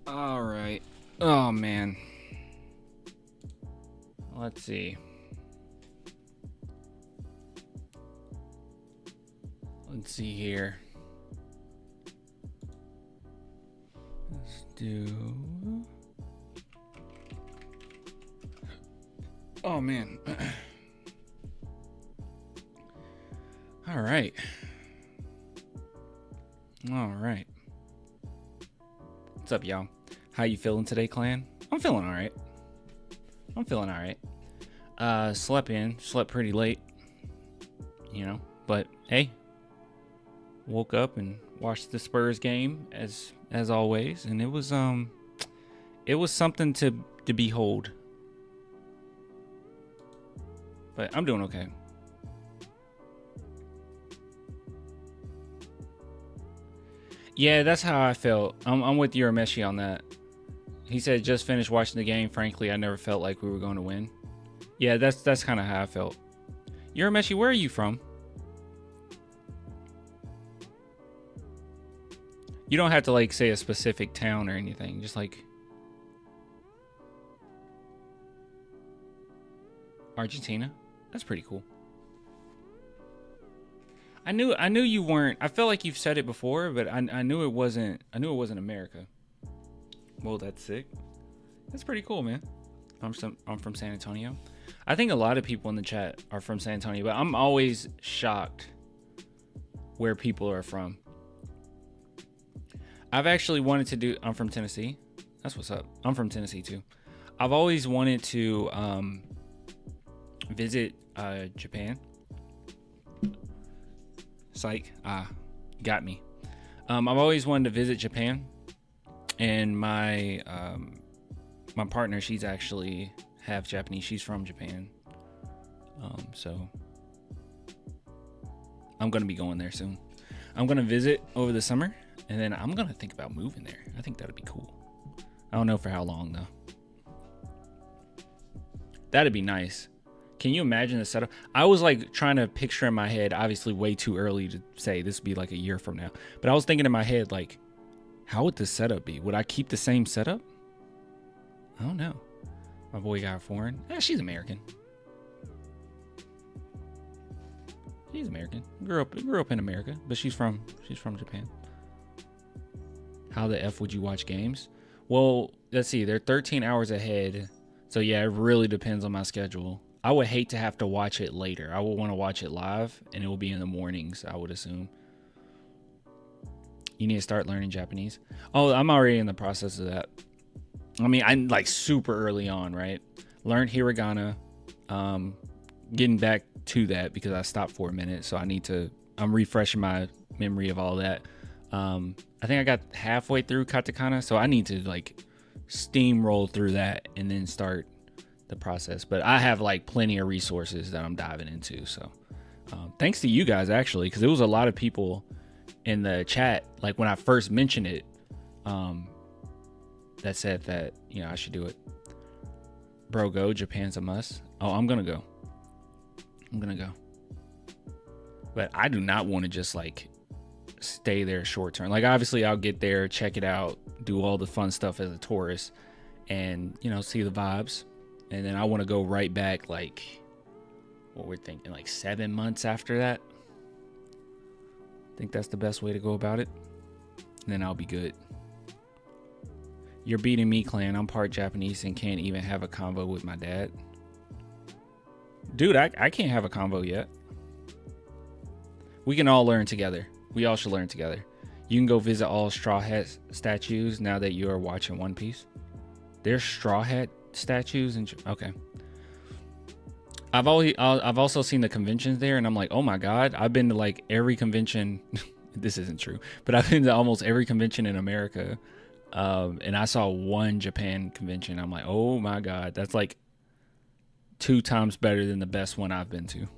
All right. Oh man. Let's see. Let's see here. Let's do. Oh man. All right. All right. What's up, y'all? How you feeling today, clan? I'm feeling all right. Slept pretty late, but hey, woke up and watched the Spurs game as always, and it was something to behold. But I'm doing okay. Yeah, that's how I felt. I'm with Urameshi on that. He said, just finished watching the game. Frankly, I never felt like we were going to win. Yeah, that's kind of how I felt. Urameshi, where are you from? You don't have to like say a specific town or anything. Just like Argentina. That's pretty cool. I knew you weren't. I felt like you've said it before, but I knew it wasn't. I knew it wasn't America. Well, that's sick. That's pretty cool, man. I'm from San Antonio. I think a lot of people in the chat are from San Antonio, but I'm always shocked where people are from. I've actually wanted to do. I'm from Tennessee. That's what's up. I'm from Tennessee too. I've always wanted to visit Japan. Psych. Got me. I've always wanted to visit Japan, and my partner, she's actually half Japanese. She's from Japan. So I'm gonna be going there soon. I'm gonna visit over the summer, and then I'm gonna think about moving there. I think that'd be cool. I don't know for how long though. That'd be nice. Can you imagine the setup? I was like trying to picture in my head, obviously way too early to say this would be like a year from now, but I was thinking in my head, like, how would the setup be? Would I keep the same setup? I don't know. My boy got foreign. She's American. She's American. Grew up in America, but she's from Japan. How the F would you watch games? Well, let's see. They're 13 hours ahead. So yeah, it really depends on my schedule. I would hate to have to watch it later. I would want to watch it live, and it will be in the mornings, I would assume. You need to start learning Japanese. Oh, I'm already in the process of that. I mean, I'm like super early on, right? Learned hiragana. Getting back to that because I stopped for a minute, so I'm refreshing my memory of all that. I think I got halfway through katakana, so I need to like steamroll through that and then start the process. But I have like plenty of resources that I'm diving into, so thanks to you guys actually, because there was a lot of people in the chat like when I first mentioned it that said that I should do it. Bro, go. Japan's a must. Oh, I'm gonna go, but I do not want to just like stay there short term. Like obviously I'll get there, check it out, do all the fun stuff as a tourist, and see the vibes. And then I want to go right back, like, what we're thinking, like 7 months after that. I think that's the best way to go about it. And then I'll be good. You're beating me, clan. I'm part Japanese and can't even have a convo with my dad. Dude, I can't have a convo yet. We can all learn together. We all should learn together. You can go visit all Straw Hat statues now that you are watching One Piece. There's Straw Hat statues and okay. I've also seen the conventions there, and I'm like, oh my god, I've been to like every convention. This isn't true, but I've been to almost every convention in America, and I saw one Japan convention. I'm like, oh my god, that's like 2 times better than the best one I've been to.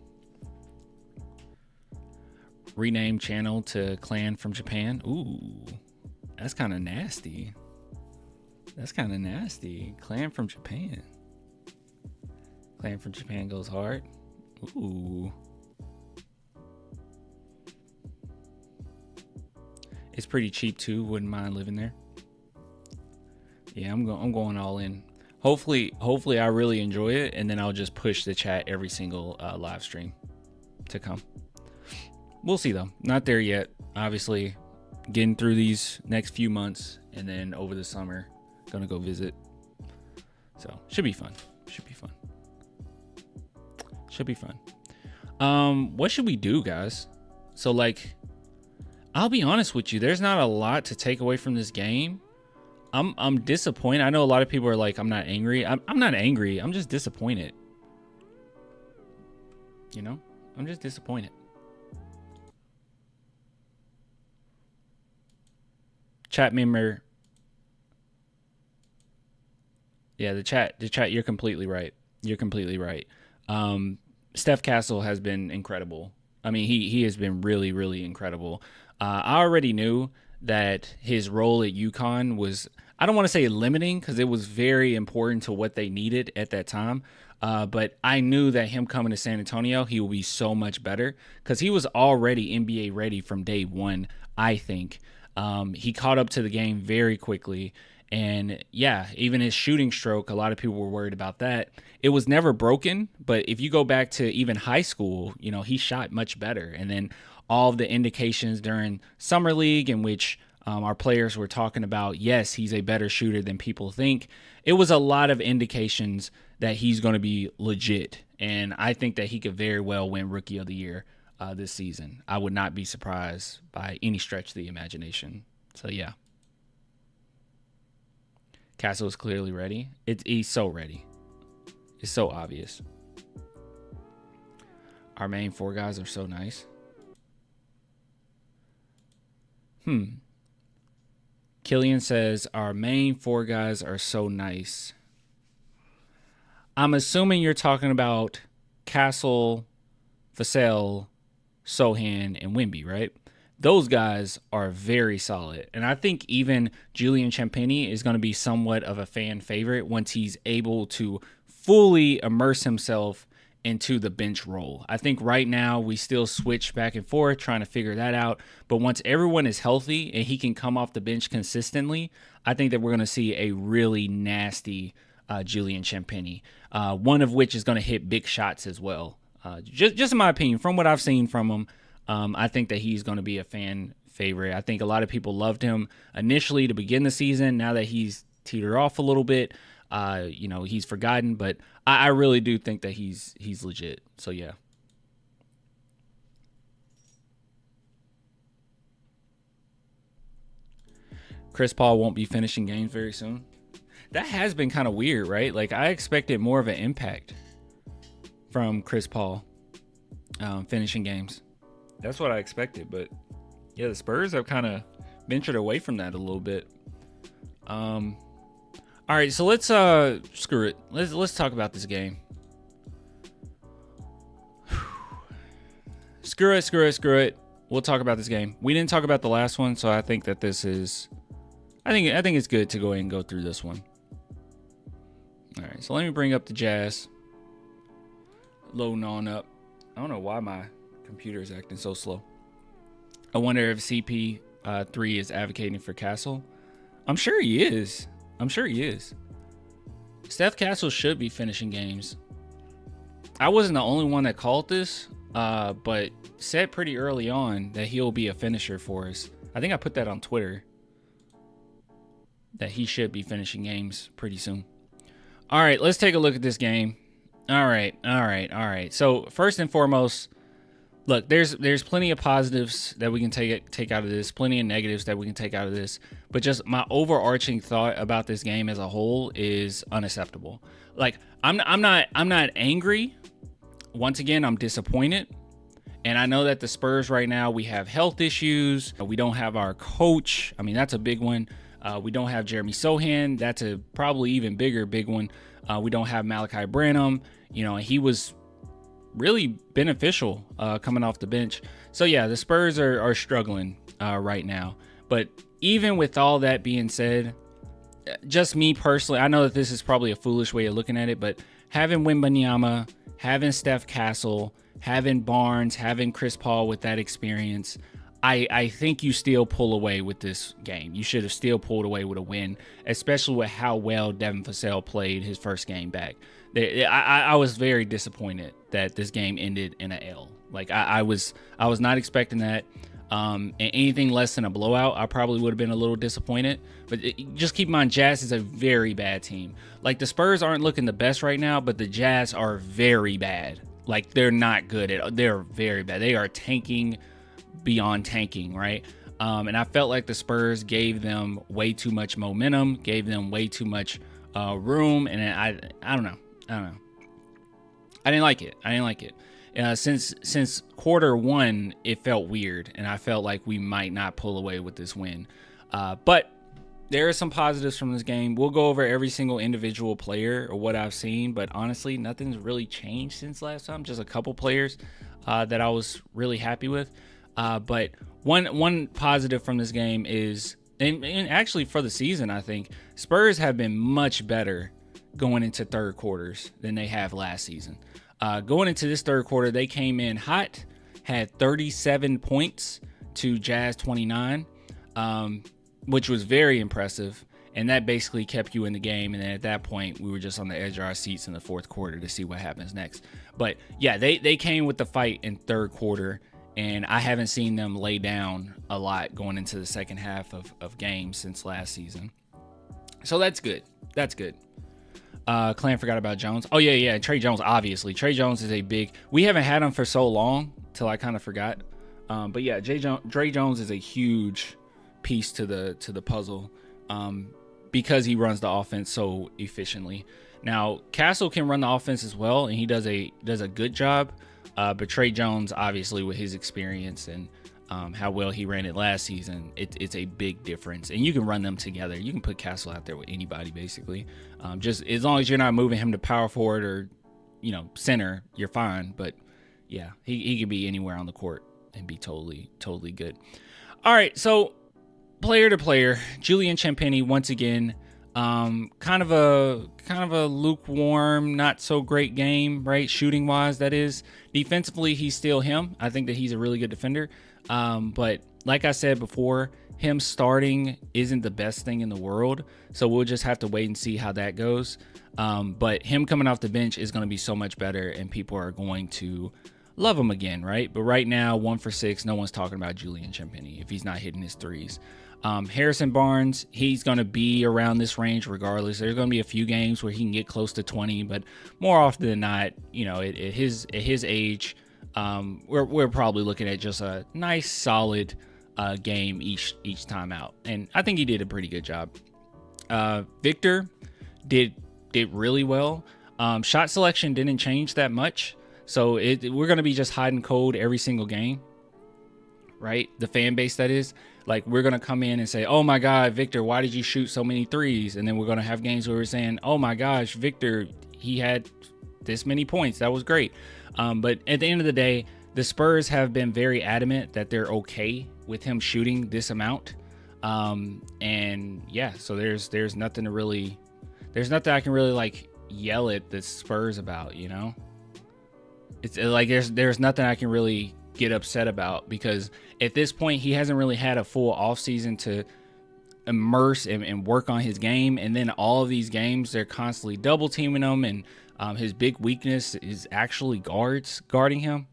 Rename channel to clan from Japan. Ooh, that's kind of nasty. Clan from Japan. Clan from Japan goes hard. Ooh. It's pretty cheap too. Wouldn't mind living there. Yeah, I'm going all in. Hopefully I really enjoy it, and then I'll just push the chat every single live stream to come. We'll see though. Not there yet. Obviously, getting through these next few months, and then over the summer, gonna go visit. So should be fun. Should be fun. Should be fun. What should we do, guys? So like, I'll be honest with you. There's not a lot to take away from this game. I'm disappointed. I know a lot of people are like, I'm not angry. I'm not angry. I'm just disappointed. You know, I'm just disappointed. Chat member. Yeah, the chat, you're completely right. You're completely right. Steph Castle has been incredible. I mean, he has been really, really incredible. I already knew that his role at UConn was, I don't want to say limiting, because it was very important to what they needed at that time. But I knew that him coming to San Antonio, he will be so much better, because he was already NBA ready from day one, I think. He caught up to the game very quickly. And yeah, even his shooting stroke, a lot of people were worried about that. It was never broken, but if you go back to even high school, you know, he shot much better. And then all of the indications during Summer League, in which our players were talking about, yes, he's a better shooter than people think. It was a lot of indications that he's going to be legit. And I think that he could very well win Rookie of the Year this season. I would not be surprised by any stretch of the imagination. So yeah. Castle is clearly ready. He's so ready. It's so obvious. Our main four guys are so nice. Killian says, our main four guys are so nice. I'm assuming you're talking about Castle, Vassell, Sohan, and Wemby, right? Those guys are very solid. And I think even Julian Champagnie is going to be somewhat of a fan favorite once he's able to fully immerse himself into the bench role. I think right now we still switch back and forth trying to figure that out. But once everyone is healthy and he can come off the bench consistently, I think that we're going to see a really nasty Julian Champagnie, one of which is going to hit big shots as well. Just in my opinion, from what I've seen from him, I think that he's going to be a fan favorite. I think a lot of people loved him initially to begin the season. Now that he's teetered off a little bit, he's forgotten. But I really do think that he's legit. So yeah. Chris Paul won't be finishing games very soon. That has been kind of weird, right? Like, I expected more of an impact from Chris Paul finishing games. That's what I expected, but yeah, the Spurs have kind of ventured away from that a little bit. All right, so let's screw it. Let's talk about this game. Screw it. We'll talk about this game. We didn't talk about the last one, so I think that this is, I think it's good to go ahead and go through this one. All right, so let me bring up the Jazz. Loading on up. I don't know why my computer is acting so slow. I wonder if CP3 is advocating for Castle. I'm sure he is. Steph Castle should be finishing games. I wasn't the only one that called this, but said pretty early on that he'll be a finisher for us. I think I put that on Twitter, that he should be finishing games pretty soon. All right, let's take a look at this game. All right. So first and foremost, look, there's plenty of positives that we can take out of this, plenty of negatives that we can take out of this. But just my overarching thought about this game as a whole is unacceptable. Like, I'm not angry. Once again, I'm disappointed. And I know that the Spurs right now, we have health issues. We don't have our coach. I mean, that's a big one. We don't have Jeremy Sohan. That's a probably even big one. We don't have Malachi Branham. He was really beneficial coming off the bench. So yeah, the Spurs are struggling right now. But even with all that being said, just me personally, I know that this is probably a foolish way of looking at it, but having Wembanyama, having Steph Castle, having Barnes, having Chris Paul with that experience, I think you still pull away with this game. You should have still pulled away with a win, especially with how well Devin Vassell played his first game back. I was very disappointed that this game ended in a L. Like I was not expecting that. And anything less than a blowout, I probably would have been a little disappointed. But just keep in mind, Jazz is a very bad team. Like the Spurs aren't looking the best right now, but the Jazz are very bad. Like they're not good at. They're very bad. They are tanking beyond tanking, right? And I felt like the Spurs gave them way too much momentum, gave them way too much room, and I don't know. I didn't like it. Since quarter one, it felt weird, and I felt like we might not pull away with this win. But there are some positives from this game. We'll go over every single individual player or what I've seen, but honestly, nothing's really changed since last time. Just a couple players that I was really happy with. But one positive from this game is, and actually for the season, I think Spurs have been much better going into third quarters than they have last season. Going into this third quarter, they came in hot, had 37 points to Jazz 29, which was very impressive. And that basically kept you in the game. And then at that point, we were just on the edge of our seats in the fourth quarter to see what happens next. But yeah, they came with the fight in third quarter. And I haven't seen them lay down a lot going into the second half of games since last season. So that's good. Clan forgot about Jones. Oh, yeah. Trey Jones, obviously. Trey Jones is a big... We haven't had him for so long till I kind of forgot. But yeah, Trey Jones is a huge piece to the puzzle because he runs the offense so efficiently. Now, Castle can run the offense as well, and he does a good job. But Trey Jones, obviously, with his experience and how well he ran it last season, it's a big difference. And you can run them together. You can put Castle out there with anybody, basically. Just as long as you're not moving him to power forward or, center, you're fine. But, yeah, he could be anywhere on the court and be totally good. All right, so player to player, Julian Champagnie, once again, kind of a lukewarm, not so great game, right? Shooting wise, that is. Defensively, he's still him. I think that he's a really good defender. But like I said before, him starting isn't the best thing in the world. So we'll just have to wait and see how that goes. But him coming off the bench is going to be so much better, and people are going to love him again, right? But right now, 1 for 6, no one's talking about Julian Champagnie if he's not hitting his threes. Harrison Barnes, he's going to be around this range regardless. There's going to be a few games where he can get close to 20, but more often than not, at his age, we're probably looking at just a nice, solid game each time out. And I think he did a pretty good job. Victor did really well. Shot selection didn't change that much, so we're going to be just hot and cold every single game, right? The fan base, that is. Like, we're going to come in and say, oh, my God, Victor, why did you shoot so many threes? And then we're going to have games where we're saying, oh, my gosh, Victor, he had this many points. That was great. But at the end of the day, the Spurs have been very adamant that they're okay with him shooting this amount. And, yeah, so there's nothing to really – there's nothing I can really, like, yell at the Spurs about, It's like there's nothing I can really – get upset about, because at this point he hasn't really had a full offseason to immerse and work on his game, and then all of these games they're constantly double teaming him, and his big weakness is actually guards guarding him,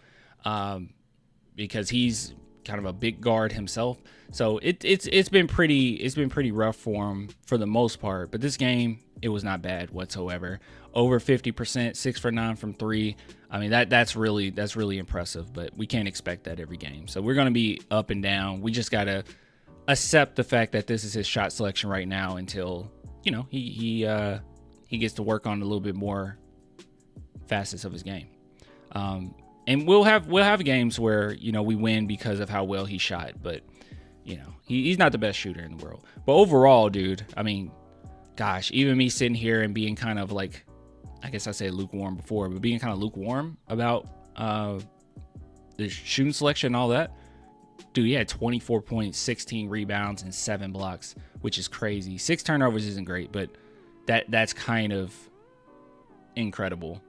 because he's kind of a big guard himself. So it's been pretty rough for him for the most part, but this game, it was not bad whatsoever. Over 50%, 6 for 9 from 3. I mean, that's really impressive, but we can't expect that every game. So we're going to be up and down. We just got to accept the fact that this is his shot selection right now until, he gets to work on a little bit more facets of his game. And we'll have games where, we win because of how well he shot, but he's not the best shooter in the world. But overall, dude, I mean, gosh, even me sitting here and being kind of like, I guess I said lukewarm before, but being kind of lukewarm about the shooting selection and all that, dude, he had 24 points, 16 rebounds, and 7 blocks, which is crazy. 6 turnovers isn't great, but that's kind of incredible.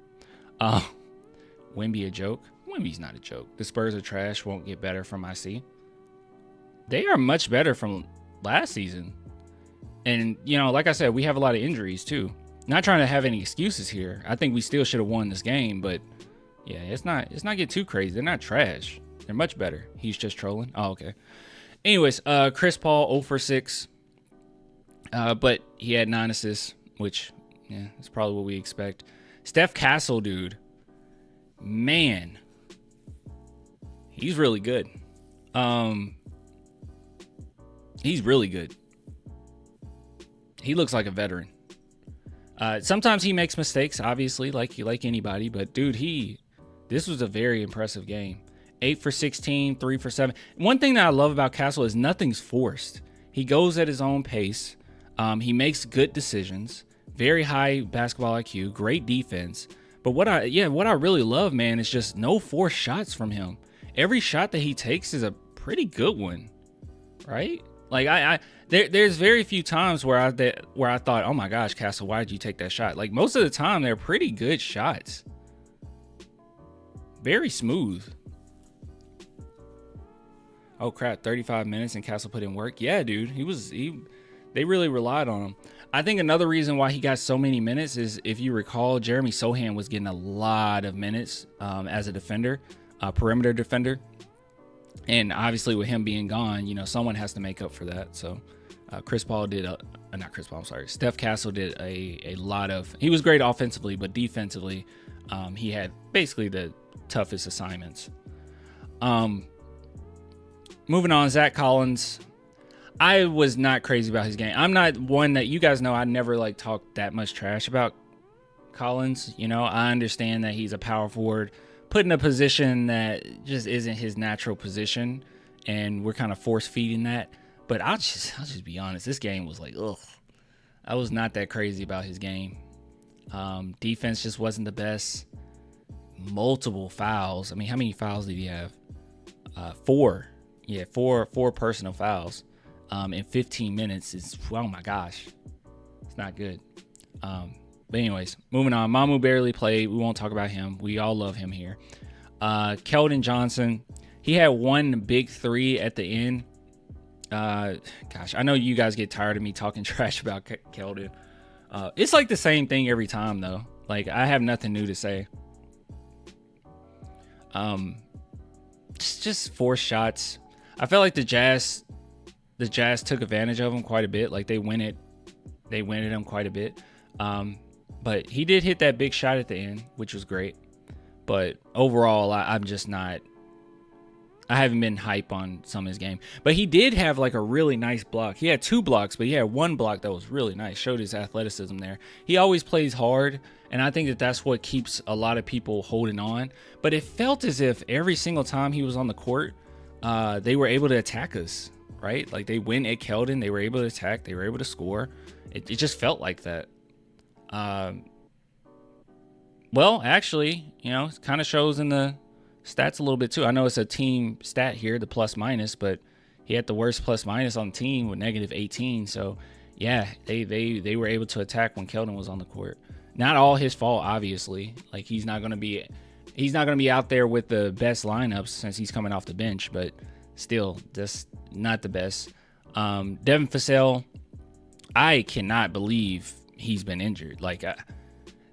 Wemby a joke? Wemby's not a joke. The Spurs are trash, won't get better from IC. they are much better from last season. And, you know, like I said, we have a lot of injuries too. Not trying to have any excuses here. I think we still should have won this game, but yeah, it's not get too crazy. They're not trash. They're much better. He's just trolling. Oh, okay. Anyways, Chris Paul 0 for 6. But he had 9 assists, which, yeah, that's probably what we expect. Steph Castle, dude. Man. He's really good. He's really good. He looks like a veteran. Sometimes he makes mistakes, obviously, like anybody. But, dude, this was a very impressive game. 8 for 16, 3 for 7. One thing that I love about Castle is nothing's forced. He goes at his own pace. He makes good decisions. Very high basketball IQ. Great defense. But what I really love, man, is just no forced shots from him. Every shot that he takes is a pretty good one, right? Like there's very few times where I thought, oh my gosh, Castle, why did you take that shot? Like most of the time, they're pretty good shots. Very smooth. Oh crap, 35 minutes and Castle put in work. Yeah, dude, they really relied on him. I think another reason why he got so many minutes is, if you recall, Jeremy Sohan was getting a lot of minutes as a defender, perimeter defender. And obviously with him being gone, you know, someone has to make up for that. So Steph Castle did a lot of, he was great offensively, but defensively, he had basically the toughest assignments. Moving on, Zach Collins. I was not crazy about his game. I'm not one that, you guys know, I never like talk that much trash about Collins. You know, I understand that he's a power forward put in a position that just isn't his natural position, and we're kind of force feeding that. But I'll just be honest. This game was like, ugh. I was not that crazy about his game. Defense just wasn't the best. Multiple fouls. I mean, how many fouls did he have? 4. Yeah, four personal fouls. In 15 minutes is, oh my gosh, it's not good. But anyways, moving on. Mamu barely played. We won't talk about him. We all love him here. Keldon Johnson, he had one big 3 at the end. Gosh, I know you guys get tired of me talking trash about Keldon. It's like the same thing every time though. Like, I have nothing new to say. Just 4 shots. I felt like the Jazz took advantage of him quite a bit. Like they went at him quite a bit. But he did hit that big shot at the end, which was great. But overall, I'm just not. I haven't been hype on some of his game. But he did have like a really nice block. He had 2 blocks, but he had 1 block that was really nice. Showed his athleticism there. He always plays hard, and I think that's what keeps a lot of people holding on. But it felt as if every single time he was on the court, they were able to attack us, right? Like they went at Keldon, they were able to attack, they were able to score. It just felt like that. Well, actually, you know, it kind of shows in the stats a little bit too. I know it's a team stat here, the plus minus, but he had the worst plus minus on the team with -18. So yeah, they were able to attack when Keldon was on the court. Not all his fault, obviously. Like he's not gonna be out there with the best lineups since he's coming off the bench, but still, just not the best. Devin Vassell, I cannot believe he's been injured. Like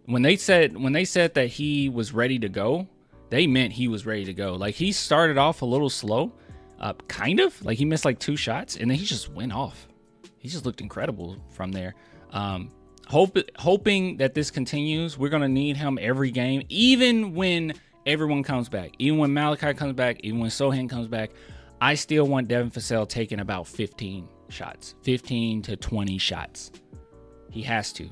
when they said that he was ready to go, they meant he was ready to go. Like he started off a little slow, kind of like he missed like 2 shots, and then he just went off. He just looked incredible from there. Hoping that this continues. We're gonna need him every game, even when everyone comes back, even when Malachi comes back, even when Sohan comes back. I still want Devin Vassell taking about 15 shots, 15 to 20 shots. He has to.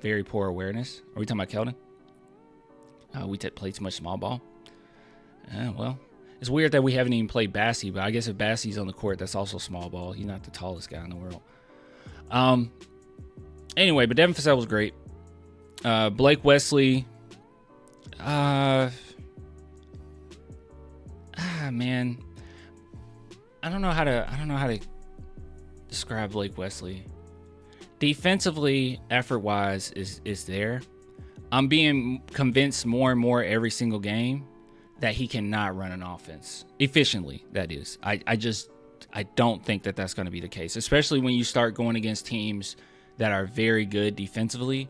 Very poor awareness. Are we talking about Keldon? We played too much small ball. Well, it's weird that we haven't even played Bassey, but I guess if Bassey's on the court, that's also small ball. He's not the tallest guy in the world. Anyway, but Devin Vassell was great. Blake Wesley. Man. I don't know how to describe Blake Wesley. Defensively, effort-wise, is there. I'm being convinced more and more every single game that he cannot run an offense efficiently. That is, I don't think that that's going to be the case, especially when you start going against teams that are very good defensively.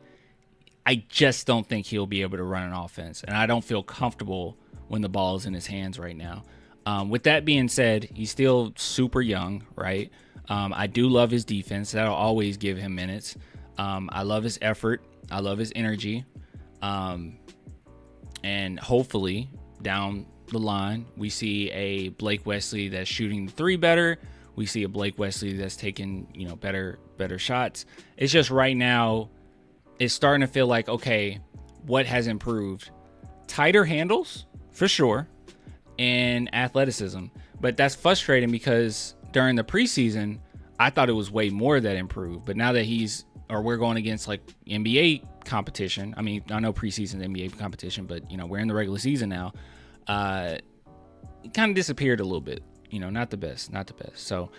I just don't think he'll be able to run an offense, and I don't feel comfortable when the ball is in his hands right now. With that being said, he's still super young, right? I do love his defense. That'll always give him minutes. I love his effort. I love his energy. And hopefully down the line, we see a Blake Wesley that's shooting the three better. We see a Blake Wesley that's taking, better shots. It's just right now, it's starting to feel like, okay, what has improved? Tighter handles, for sure, and athleticism. But that's frustrating because during the preseason, I thought it was way more that improved. But now that we're going against like NBA competition. I mean, I know preseason NBA competition, but we're in the regular season now. It kind of disappeared a little bit. Not the best. So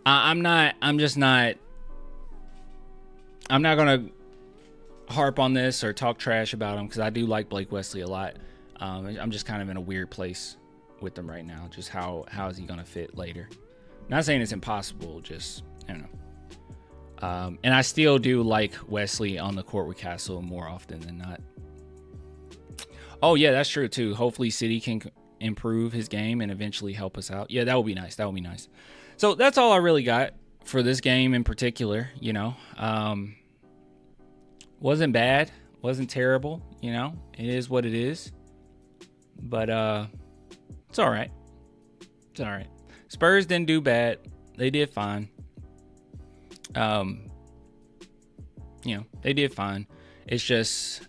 I'm not gonna harp on this or talk trash about him because I do like Blake Wesley a lot. I'm just kind of in a weird place with him right now. Just how is he gonna fit later? Not saying it's impossible. Just I don't know. And I still do like Wesley on the court with Castle more often than not. Oh yeah, that's true too. Hopefully City can improve his game and eventually help us out. Yeah, that would be nice. So that's all I really got for this game in particular. Wasn't bad, wasn't terrible. It is what it is. But it's all right. Spurs didn't do bad. They did fine. They did fine. It's just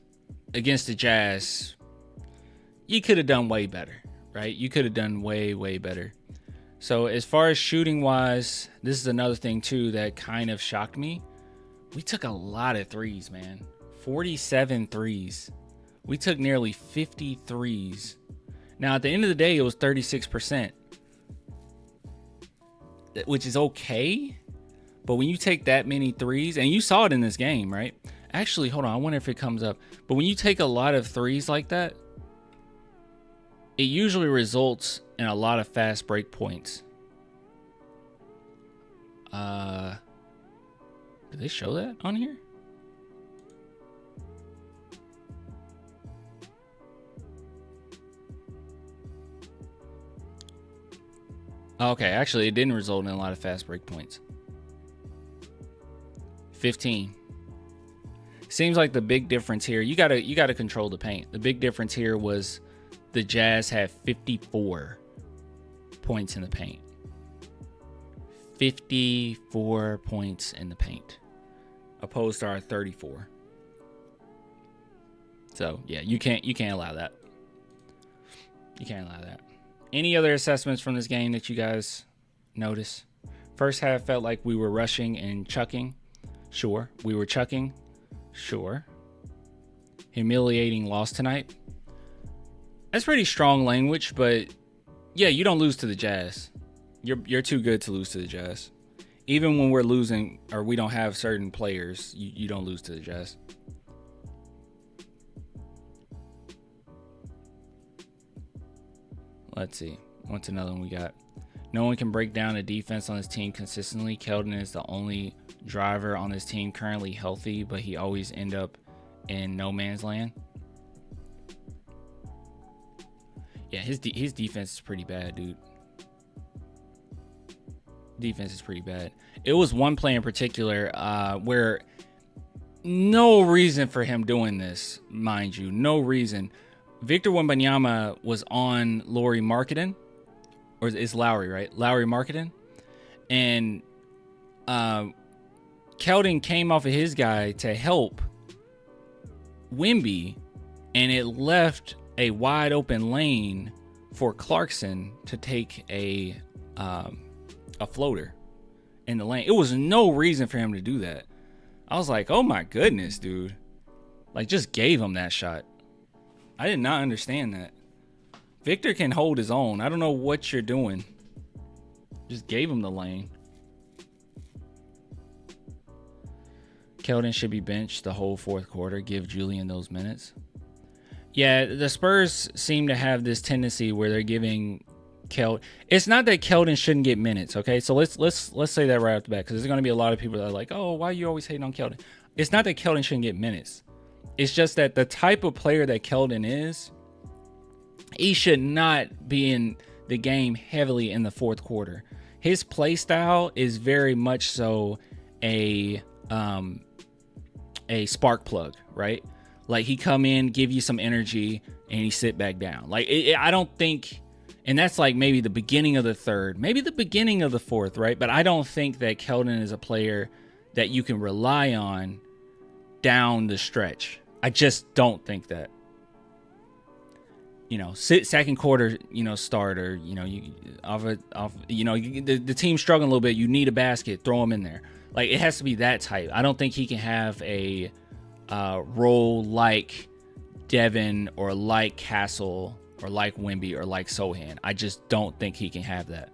against the Jazz, you could have done way better, right? You could have done way, way better. So as far as shooting wise, this is another thing too that kind of shocked me. We took a lot of threes, man. 47 threes. We took nearly 50 threes. Now, at the end of the day, it was 36%, which is okay. But when you take that many threes, and you saw it in this game, right? Actually, hold on. I wonder if it comes up. But when you take a lot of threes like that, it usually results in a lot of fast break points. Did they show that on here? Okay, actually, it didn't result in a lot of fast break points. 15. Seems like the big difference here, you gotta control the paint. The big difference here was the Jazz had 54 points in the paint. 54 points in the paint, opposed to our 34. So yeah, you can't allow that. You can't allow that. Any other assessments from this game that you guys notice? First half felt like we were rushing and chucking. Sure. We were chucking. Sure. Humiliating loss tonight. That's pretty strong language, but yeah, you don't lose to the Jazz. You're too good to lose to the Jazz. Even when we're losing or we don't have certain players, you don't lose to the Jazz. Let's see. What's another one we got? No one can break down a defense on his team consistently. Keldon is the only driver on his team currently healthy, but he always end up in no man's land. Yeah, his defense is pretty bad, dude. Defense is pretty bad. It was one play in particular where no reason for him doing this, mind you. No reason. Victor Wembanyama was on Lauri Markkanen, or it's Lowry, right? Lauri Markkanen. And Keldon came off of his guy to help Wemby, and it left a wide open lane for Clarkson to take a floater in the lane. It was no reason for him to do that. I was like, oh my goodness, dude. Like, just gave him that shot. I did not understand that. Victor can hold his own. I don't know what you're doing. Just gave him the lane. Keldon should be benched the whole fourth quarter. Give Julian those minutes. Yeah, the Spurs seem to have this tendency where they're giving Keldon. It's not that Keldon shouldn't get minutes, okay? So let's say that right off the bat, because there's going to be a lot of people that are like, "Oh, why are you always hating on Keldon?" It's not that Keldon shouldn't get minutes. It's just that the type of player that Keldon is, he should not be in the game heavily in the fourth quarter. His play style is very much so a spark plug, right? Like he come in, give you some energy, and he sit back down. Like I don't think, and that's like maybe the beginning of the third, maybe the beginning of the fourth, right? But I don't think that Keldon is a player that you can rely on down the stretch. I just don't think that. Second quarter, starter, the team's struggling a little bit. You need a basket, throw him in there. Like it has to be that type. I don't think he can have a role like Devin or like Castle or like Wemby or like Sohan. I just don't think he can have that.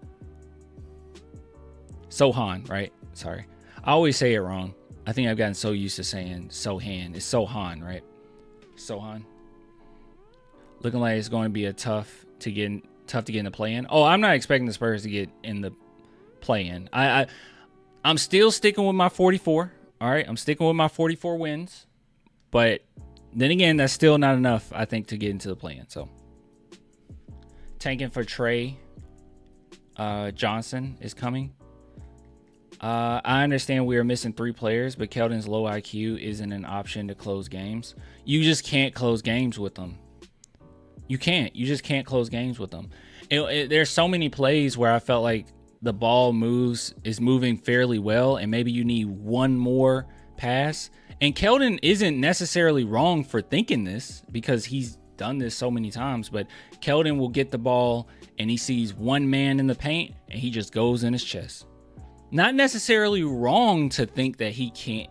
Sohan, right? Sorry. I always say it wrong. I think I've gotten so used to saying Sohan. It's Sohan, right? Sohan. Looking like it's going to be tough to get in the play-in. Oh, I'm not expecting the Spurs to get in the play-in. I'm still sticking with my 44. All right, I'm sticking with my 44 wins. But then again, that's still not enough, I think, to get into the play-in. So, tanking for Trey Johnson is coming. I understand we are missing 3 players, but Keldon's low IQ isn't an option to close games. You just can't close games with them. You can't. You just can't close games with them. There's so many plays where I felt like the ball is moving fairly well, and maybe you need one more pass. And Keldon isn't necessarily wrong for thinking this because he's done this so many times, but Keldon will get the ball and he sees one man in the paint and he just goes in his chest. Not necessarily wrong to think that he can't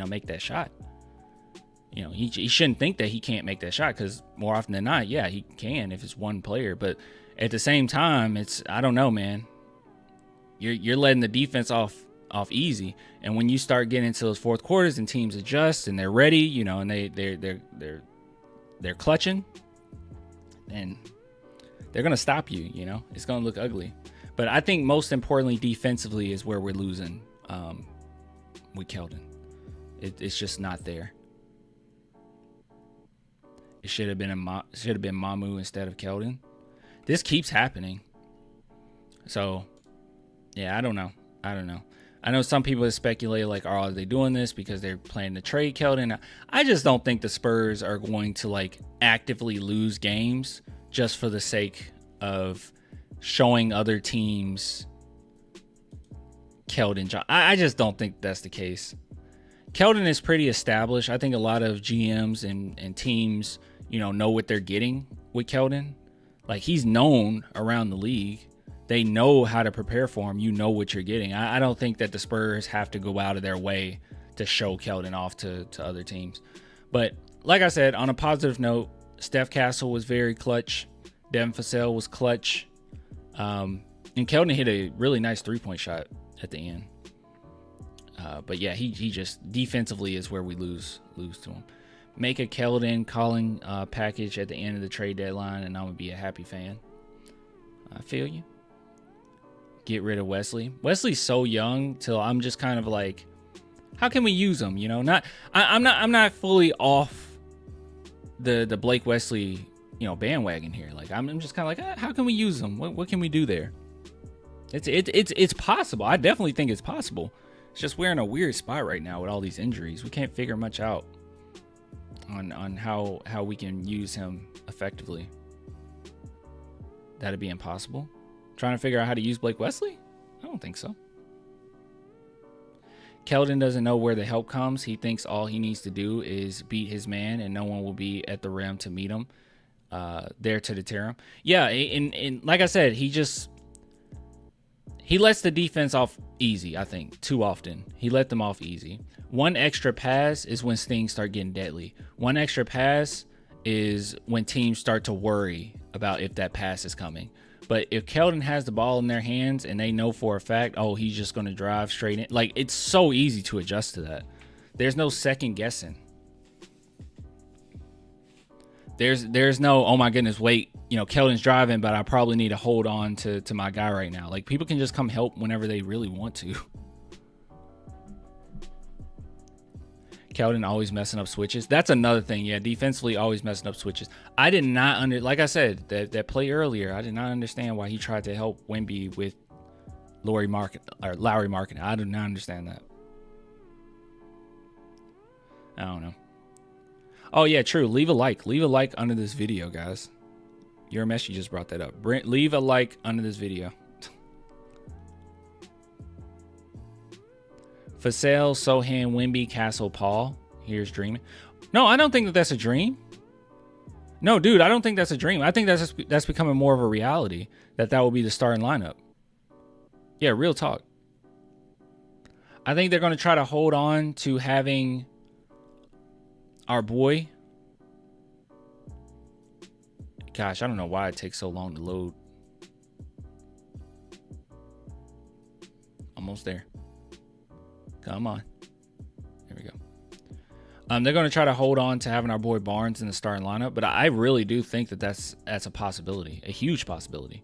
make that shot. He shouldn't think that he can't make that shot because more often than not, yeah, he can if it's one player. But at the same time, I don't know, man. You're letting the defense off easy, and when you start getting into those fourth quarters and teams adjust and they're ready, and they're clutching, and they're gonna stop you. It's gonna look ugly. But I think most importantly, defensively is where we're losing with Keldon. It's just not there. It should have been Mamu instead of Keldon. This keeps happening. So, yeah, I don't know. I know some people have speculated like, are they doing this because they're planning to trade Keldon? I just don't think the Spurs are going to like actively lose games just for the sake of showing other teams Keldon. I just don't think that's the case. Keldon is pretty established. I think a lot of GMs and teams, know what they're getting with Keldon. Like he's known around the league. They know how to prepare for him. You know what you're getting. I don't think that the Spurs have to go out of their way to show Keldon off to other teams. But like I said, on a positive note, Steph Castle was very clutch. Devin Vassell was clutch. And Keldon hit a really nice 3-point shot at the end. But yeah, he just defensively is where we lose to him. Make a Keldon calling package at the end of the trade deadline, and I'm gonna be a happy fan. I feel you. Get rid of Wesley. Wesley's so young till I'm just kind of like, how can we use him? I'm not fully off the Blake Wesley bandwagon here. Like I'm just kind of like, how can we use him? What can we do there? It's possible. I definitely think it's possible. It's just we're in a weird spot right now with all these injuries. We can't figure much out on how we can use him effectively. That'd be impossible. Trying to figure out how to use Blake Wesley? I don't think so. Keldon doesn't know where the help comes. He thinks all he needs to do is beat his man and no one will be at the rim to meet him there to deter him. Yeah, and like I said, he lets the defense off easy, I think, too often. He let them off easy. One extra pass is when things start getting deadly. One extra pass is when teams start to worry about if that pass is coming. But if Keldon has the ball in their hands and they know for a fact, oh, he's just going to drive straight in. Like, it's so easy to adjust to that. There's no second guessing. There's no, oh my goodness, wait, Keldon's driving, but I probably need to hold on to my guy right now. Like, people can just come help whenever they really want to. Keldon always messing up switches. That's another thing. Yeah, defensively always messing up switches. I did not like I said, that play earlier, I did not understand why he tried to help Wemby with Lowry market. I do not understand that. I don't know. Oh yeah, true. Leave a like under this video, guys. Your message just brought that up. Leave a like under this video. Vassell, Sohan, Wemby, Castle, Paul. Here's dreaming. No, I don't think that's a dream. No, dude, I don't think that's a dream. I think that's becoming more of a reality. That will be the starting lineup. Yeah, real talk. I think they're going to try to hold on to having our boy. Gosh, I don't know why it takes so long to load. Almost there. Come on. There we go. They're going to try to hold on to having our boy Barnes in the starting lineup, but I really do think that's a possibility, a huge possibility.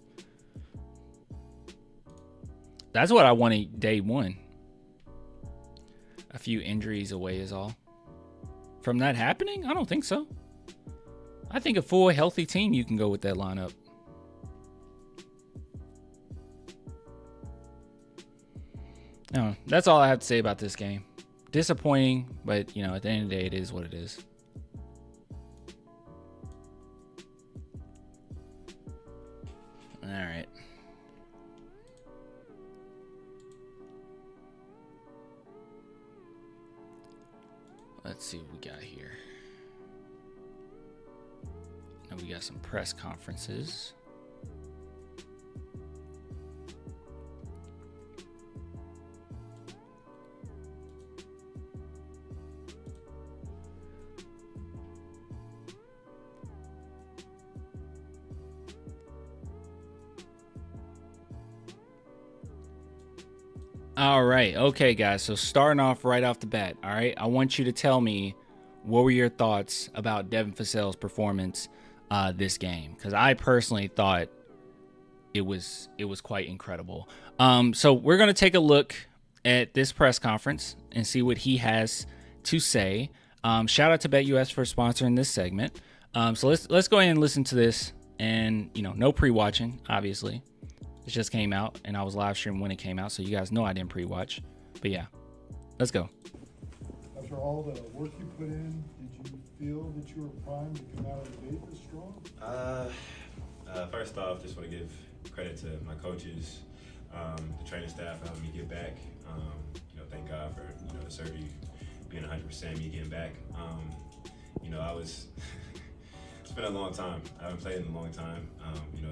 That's what I wanted day one. A few injuries away is all. From that happening? I don't think so. I think a full healthy team, you can go with that lineup. No, that's all I have to say about this game. Disappointing, but, at the end of the day, it is what it is. All right. Let's see what we got here. Now we got some press conferences. All right. Okay, guys. So starting off right off the bat. All right. I want you to tell me what were your thoughts about Devin Vassell's performance this game, because I personally thought it was quite incredible. So we're going to take a look at this press conference and see what he has to say. Shout out to BetUS for sponsoring this segment. So let's go ahead and listen to this, and no pre-watching, obviously. It just came out, and I was live streaming when it came out, so you guys know I didn't pre-watch. But yeah, let's go. After all the work you put in, did you feel that you were primed to come out of the gate this strong? First off, just want to give credit to my coaches, the training staff for helping me get back. Thank God for the surgery being 100%, me getting back. It's been a long time. I haven't played in a long time.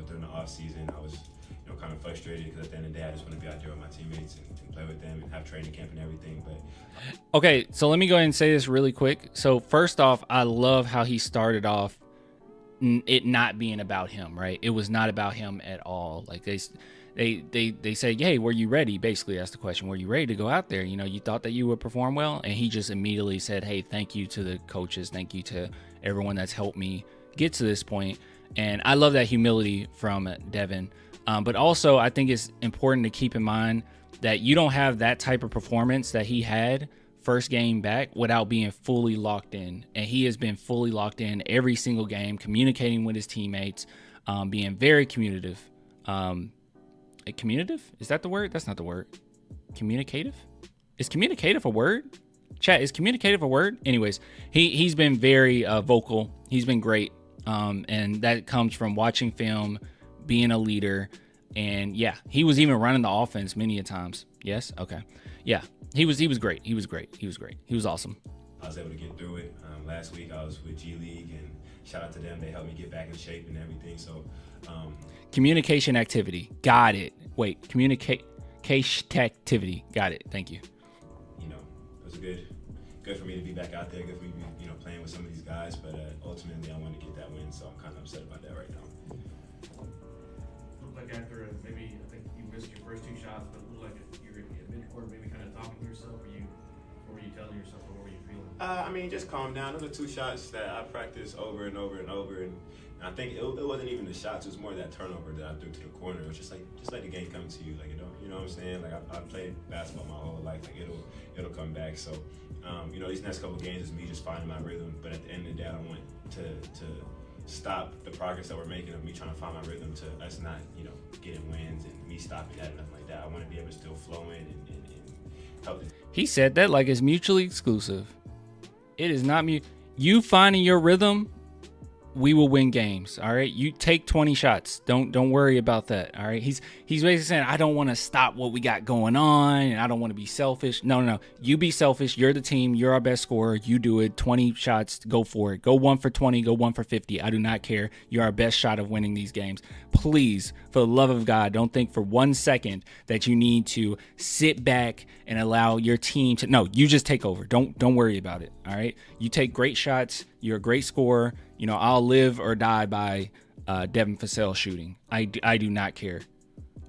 During the off season, I was kind of frustrated because at the end of the day, I just want to be out there with my teammates and play with them and have training camp and everything. But okay, so let me go ahead and say this really quick. So first off, I love how he started off it not being about him, right? It was not about him at all. Like they say, hey, were you ready? Basically, that's the question. Were you ready to go out there? You thought that you would perform well, and he just immediately said, hey, thank you to the coaches, thank you to everyone that's helped me get to this point. And I love that humility from Devin. But also, I think it's important to keep in mind that you don't have that type of performance that he had first game back without being fully locked in. And he has been fully locked in every single game, communicating with his teammates, being very communicative. Communicative? Is that the word? That's not the word. Communicative? Is communicative a word? Chat, is communicative a word? Anyways, he's been very vocal. He's been great. And that comes from watching film, being a leader, and yeah, he was even running the offense many a times. Yes, okay, yeah, he was great. He was great. He was awesome. I was able to get through it. Last week I was with G League, and shout out to them. They helped me get back in shape and everything. So, communication activity, got it. Wait, communication activity, got it. Thank you. It was good for me to be back out there. Good for me to be, playing with some of these guys. But ultimately, I wanted to get that win, so I'm kind of upset about that right now. Looked like after maybe I think you missed your first two shots, but it looked like you're in mid-court, maybe kind of talking to yourself. Were you What were you telling yourself, or what were you feeling? I mean, just calm down. Those are 2 shots that I practiced over and over and over, and I think it wasn't even the shots. It was more that turnover that I threw to the corner. It was just like the game coming to you. Like, you know what I'm saying? Like, I've played basketball my whole life. Like, it'll come back. So, these next couple games is me just finding my rhythm. But at the end of the day, I don't want to stop the progress that we're making of me trying to find my rhythm to us not, getting wins and me stopping that and nothing like that. I want to be able to still flow in and help the. He said that like it's mutually exclusive. It is not you finding your rhythm. We will win games. All right. You take 20 shots. Don't worry about that. All right. He's basically saying, I don't want to stop what we got going on, and I don't want to be selfish. No. You be selfish. You're the team. You're our best scorer. You do it. 20 shots. Go for it. Go 1 for 20. Go 1 for 50. I do not care. You're our best shot of winning these games. Please, for the love of God, don't think for 1 second that you need to sit back and allow your team to. No, you just take over. Don't worry about it. All right. You take great shots. You're a great scorer. I'll live or die by Devin Vassell shooting. I do not care.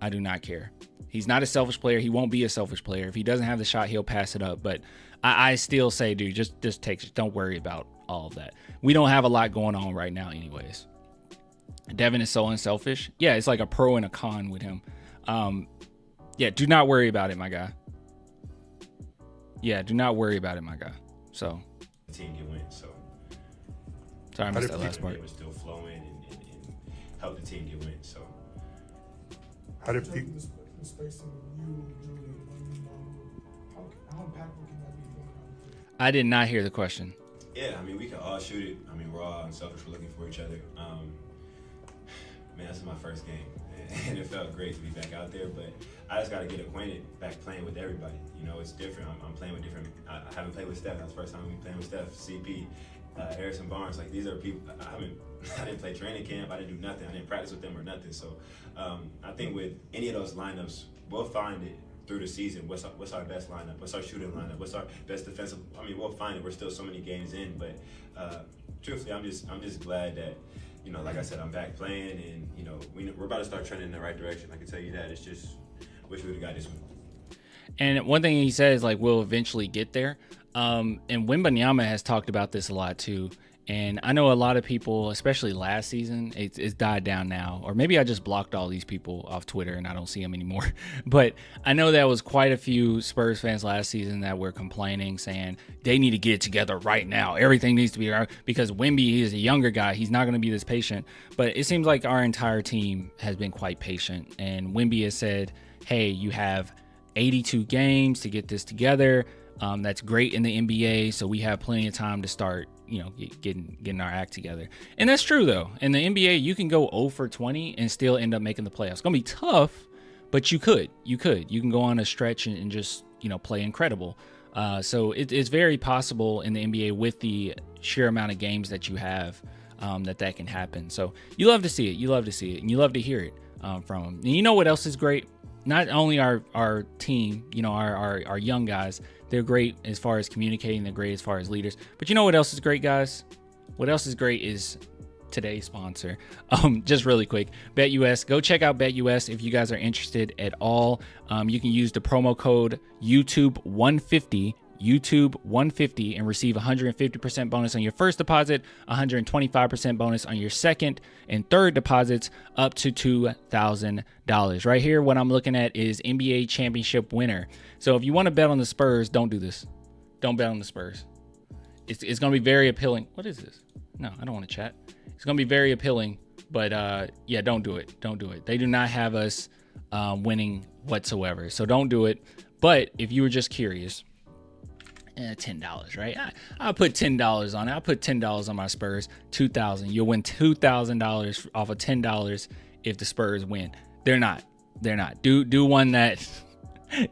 I do not care. He's not a selfish player. He won't be a selfish player. If he doesn't have the shot, he'll pass it up. But I still say, dude, just take it. Don't worry about all of that. We don't have a lot going on right now anyways. Devin is so unselfish. Yeah, it's like a pro and a con with him. Yeah, do not worry about it, my guy. Yeah, do not worry about it, my guy. So. The team can win, so. Sorry, I missed that last part. It was still flowing and help the team get wins. So, How did people the spacing you, Julian, how impactful can that be going on? I did not hear the question. Yeah, I mean, we can all shoot it. I mean, we're all unselfish. We're looking for each other. Man, this is my first game, and it felt great to be back out there. But I just got to get acquainted back playing with everybody. It's different. I'm playing with different. I haven't played with Steph. That's the first time we playing with Steph. CP. Harrison Barnes, like, these are people. I didn't play training camp. I didn't do nothing. I didn't practice with them or nothing. So I think with any of those lineups, we'll find it through the season. What's our best lineup? What's our shooting lineup? What's our best defensive? I mean, we'll find it. We're still so many games in, but truthfully, I'm just glad that like I said, I'm back playing, and we're about to start trending in the right direction. I can tell you that. It's just wish we would have got this one. And one thing he says, like, we'll eventually get there. And Wembanyama has talked about this a lot too. And I know a lot of people, especially last season, it's died down now. Or maybe I just blocked all these people off Twitter and I don't see them anymore. But I know there was quite a few Spurs fans last season that were complaining, saying they need to get it together right now. Everything needs to be right, because Wemby, he is a younger guy. He's not going to be this patient. But it seems like our entire team has been quite patient. And Wemby has said, hey, you have 82 games to get this together. That's great in the NBA, so we have plenty of time to start, getting our act together. And that's true, though. In the NBA, you can go 0 for 20 and still end up making the playoffs. It's going to be tough, but you could. You can go on a stretch and just, play incredible. So it's very possible in the NBA with the sheer amount of games that you have that can happen. So you love to see it. You love to see it, and you love to hear it from them. And you know what else is great? Not only our team, our young guys, they're great as far as communicating, they're great as far as leaders. But you know what else is great, guys? What else is great is today's sponsor. Just really quick, BetUS. Go check out BetUS if you guys are interested at all. You can use the promo code YouTube150. YouTube150 and receive 150% bonus on your first deposit, 125% bonus on your second and third deposits, up to $2,000. Right here, what I'm looking at is NBA championship winner. So if you want to bet on the Spurs, don't do this. Don't bet on the Spurs. It's going to be very appealing. What is this? No, I don't want to chat. It's going to be very appealing, but yeah, don't do it. Don't do it. They do not have us winning whatsoever. So don't do it. But if you were just curious, $10, right? I'll put $10 on it. I'll put $10 on my Spurs. $2,000. You'll win $2,000 off of $10 if the Spurs win. They're not. Do one that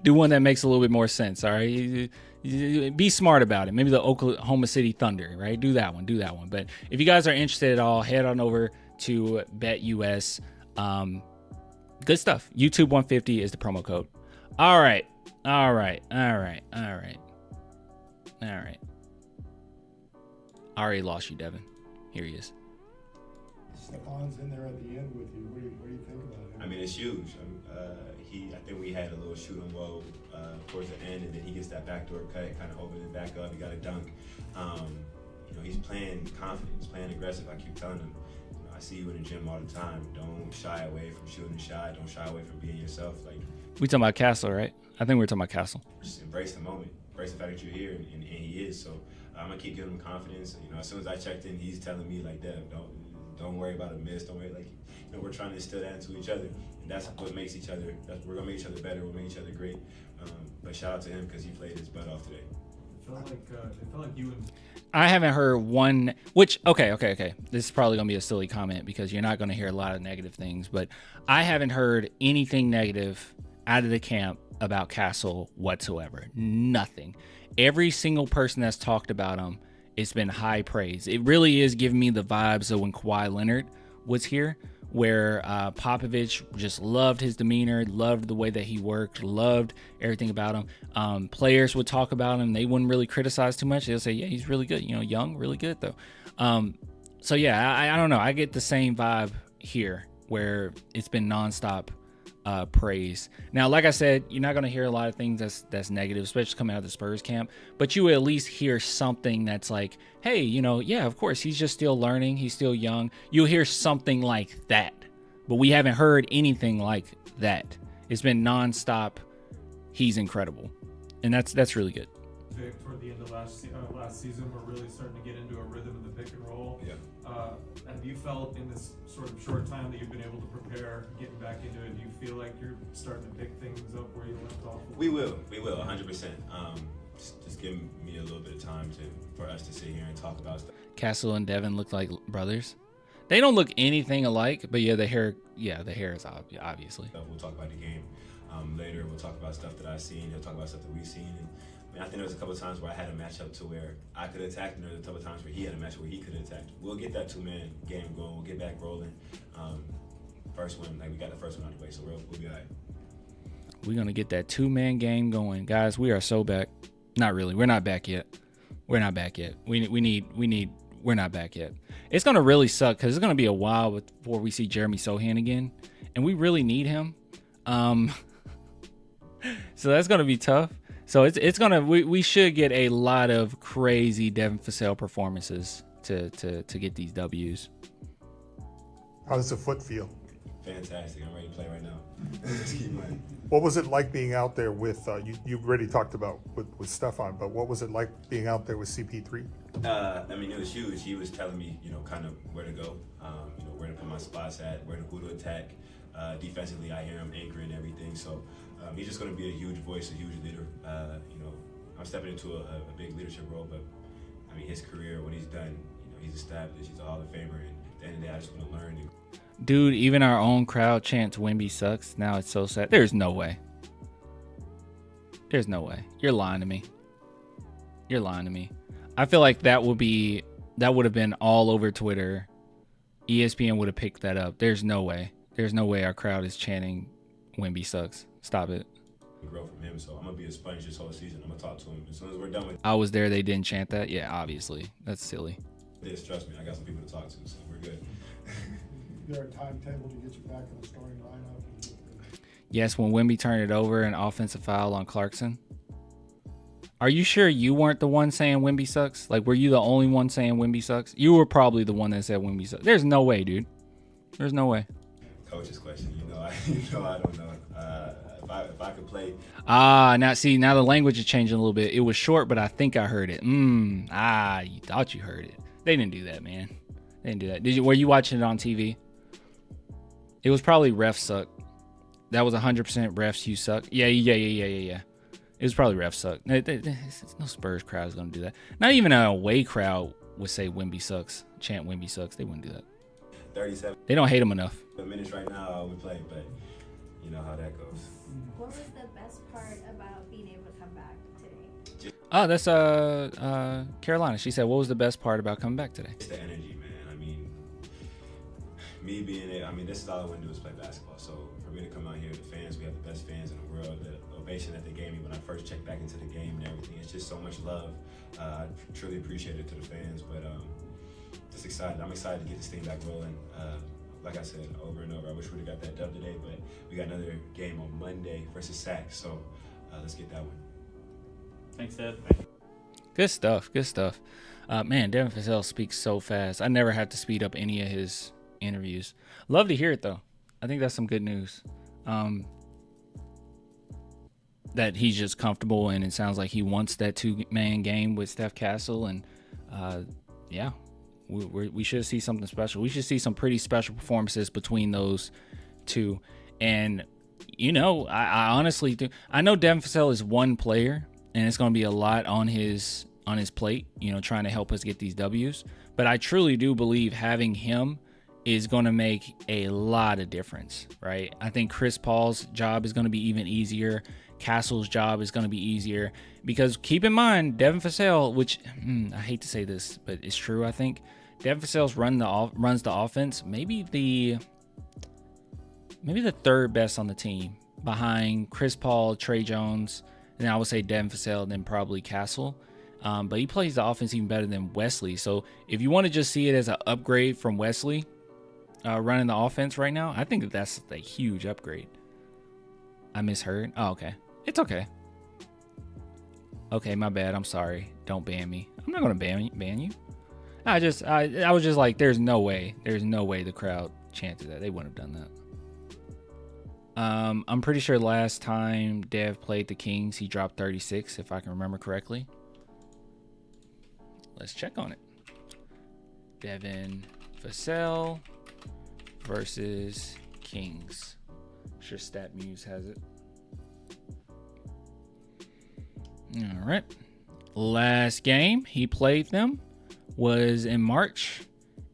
makes a little bit more sense. All right. Be smart about it. Maybe the Oklahoma City Thunder, right? Do that one. But if you guys are interested at all, head on over to BetUS. Good stuff. YouTube150 is the promo code. All right. I already lost you, Devin. Here he is. Stefan's in there at the end with you. What do you think about him? I mean, it's huge. I think we had a little shoot him low towards the end, and then he gets that backdoor cut, kind of opens it back up. He got a dunk. He's playing confident. He's playing aggressive. I keep telling him, I see you in the gym all the time. Don't shy away from shooting a shot. Don't shy away from being yourself. Like, We talking about Castle, right? I think we're talking about Castle. just embrace the moment. Embrace the fact that you're here, and he is. So I'm gonna keep giving him confidence. As soon as I checked in, he's telling me like, Dev, don't worry about a miss. Don't worry. Like, we're trying to instill that into each other, and that's what makes each other. We're gonna make each other better. We'll make each other great. But shout out to him because he played his butt off today. It felt like you and I haven't heard one, which, okay. This is probably going to be a silly comment because you're not going to hear a lot of negative things, but I haven't heard anything negative out of the camp about Castle whatsoever. Nothing. Every single person that's talked about him, it's been high praise. It really is giving me the vibes of when Kawhi Leonard was here, where Popovich just loved his demeanor, loved the way that he worked, loved everything about him. Players would talk about him. They wouldn't really criticize too much. They'll say, yeah, he's really good. Young, really good, though. So, yeah, I don't know. I get the same vibe here where it's been nonstop praise. Now, like I said, you're not going to hear a lot of things that's negative, especially coming out of the Spurs camp, but you will at least hear something that's like, hey, yeah, of course, he's just still learning. He's still young. You'll hear something like that, but we haven't heard anything like that. It's been nonstop. He's incredible. And that's really good. Vic, toward the end of last season, we're really starting to get into a rhythm in the pick and roll. Yeah. Have you felt in this sort of short time that you've been able to prepare, getting back into it, do you feel like you're starting to pick things up where you left off? We will, 100%. Just give me a little bit of time for us to sit here and talk about stuff. Castle and Devin look like brothers. They don't look anything alike, but the hair is obviously. We'll talk about the game later. We'll talk about stuff that I've seen. He'll talk about stuff that we've seen. And I think there was a couple of times where I had a matchup to where I could attack, and there was a couple of times where he had a matchup where he could attack. We'll get that two-man game going. We'll get back rolling. First one, we got the first one out of the way, so we'll be all right. We're going to get that two-man game going. Guys, we are so back. Not really. We're not back yet. We're not back yet. We're not back yet. It's going to really suck because it's going to be a while before we see Jeremy Sohan again, and we really need him. So that's going to be tough. So it's going to, we should get a lot of crazy Devin Vassell performances to get these W's. How does the foot feel? Fantastic. I'm ready to play right now. Just keep playing. What was it like being out there with, you already talked about with Stefan, but what was it like being out there with CP3? It was huge. He was telling me, kind of where to go, where to put my spots at, who to attack. Defensively, I hear him anchoring everything. So he's just going to be a huge voice, a huge leader. I'm stepping into a big leadership role, but his career, what he's done, he's established. He's a Hall of Famer, and at the end of the day, I just want to learn. Dude, even our own crowd chants Wemby sucks. Now it's so sad. There's no way. There's no way. You're lying to me. You're lying to me. I feel like that would have been all over Twitter. ESPN would have picked that up. There's no way. There's no way our crowd is chanting Wemby sucks. Stop it. Grow from him, so I'm gonna be a sponge this whole season. I'm gonna talk to him as soon as we're done with. I was there. They didn't chant that. Yeah, obviously. That's silly. This, trust me, I got some people to talk to, so we're good. Is there a timetable to get you back in the starting lineup? Yes, when Wemby turned it over, an offensive foul on Clarkson. Are you sure you weren't the one saying Wemby sucks? Like, were you the only one saying Wemby sucks? You were probably the one that said Wemby sucks. There's no way, dude. There's no way. Coach's question, I don't know. If I could play. Now the language is changing a little bit. It was short, but I think I heard it. You thought you heard it. They didn't do that, man. They didn't do that. Were you watching it on TV? It was probably refs suck. That was 100% refs you suck. Yeah. It was probably refs suck. No Spurs crowd is going to do that. Not even an away crowd would say Wemby sucks, chant Wemby sucks. They wouldn't do that. 37 They don't hate him enough. minutes right now we play, but you know how that goes. What was the best part about being able to come back today? Oh, that's Carolina. She said, what was the best part about coming back today? It's the energy, man. Me being there, this is all I want to do is play basketball. So for me to come out here, the fans, we have the best fans in the world. The ovation that they gave me when I first checked back into the game and everything, it's just so much love. I truly appreciate it to the fans, but just just excited. I'm excited to get this thing back rolling. Like I said over and over, I wish we'd have got that dub today, but we got another game on Monday versus Sac, so let's get that one. Thanks, Dad. Good stuff. Good stuff. Man, Devin Vassell speaks so fast. I never have to speed up any of his interviews. Love to hear it, though. I think that's some good news. That he's just comfortable, and it sounds like he wants that two-man game with Steph Castle, and yeah, we should see something special. We should see some pretty special performances between those two. And, you know, I honestly do. I know Devin Vassell is one player, and it's going to be a lot on his plate, you know, trying to help us get these W's. But I truly do believe having him is going to make a lot of difference, right? I think Chris Paul's job is going to be even easier. Castle's job is going to be easier, because keep in mind, Devin Vassell, which I hate to say this, but it's true. I think Devin Vassell's runs the offense, maybe the third best on the team, behind Chris Paul, Trey Jones, and I would say Devin Vassell, then probably Castle. But he plays the offense even better than Wesley. So if you want to just see it as an upgrade from Wesley running the offense right now, I think that's a huge upgrade. I misheard. Oh, okay. It's okay. Okay, my bad. I'm sorry. Don't ban me. I'm not gonna ban you. I was just like, there's no way the crowd chanted that. They wouldn't have done that. I'm pretty sure last time Dev played the Kings, he dropped 36, if I can remember correctly. Let's check on it. Devin Vassell versus Kings. Sure StatMuse has it. All right. Last game he played them was in March.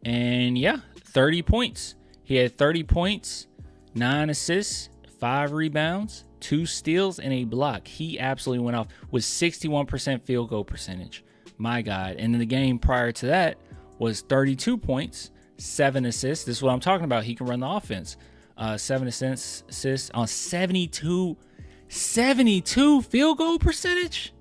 And yeah, 30 points. He had 30 points, 9 assists, 5 rebounds, 2 steals, and a block. He absolutely went off with 61% field goal percentage. My God. And in the game prior to that was 32 points, 7 assists. This is what I'm talking about. He can run the offense. 7 assists on 72 field goal percentage.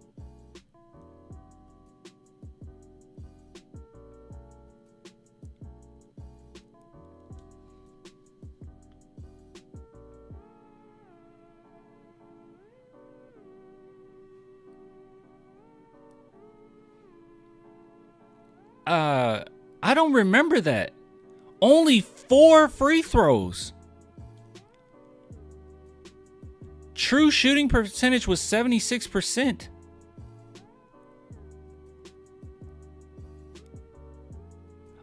I don't remember that. Only 4 free throws. True shooting percentage was 76%.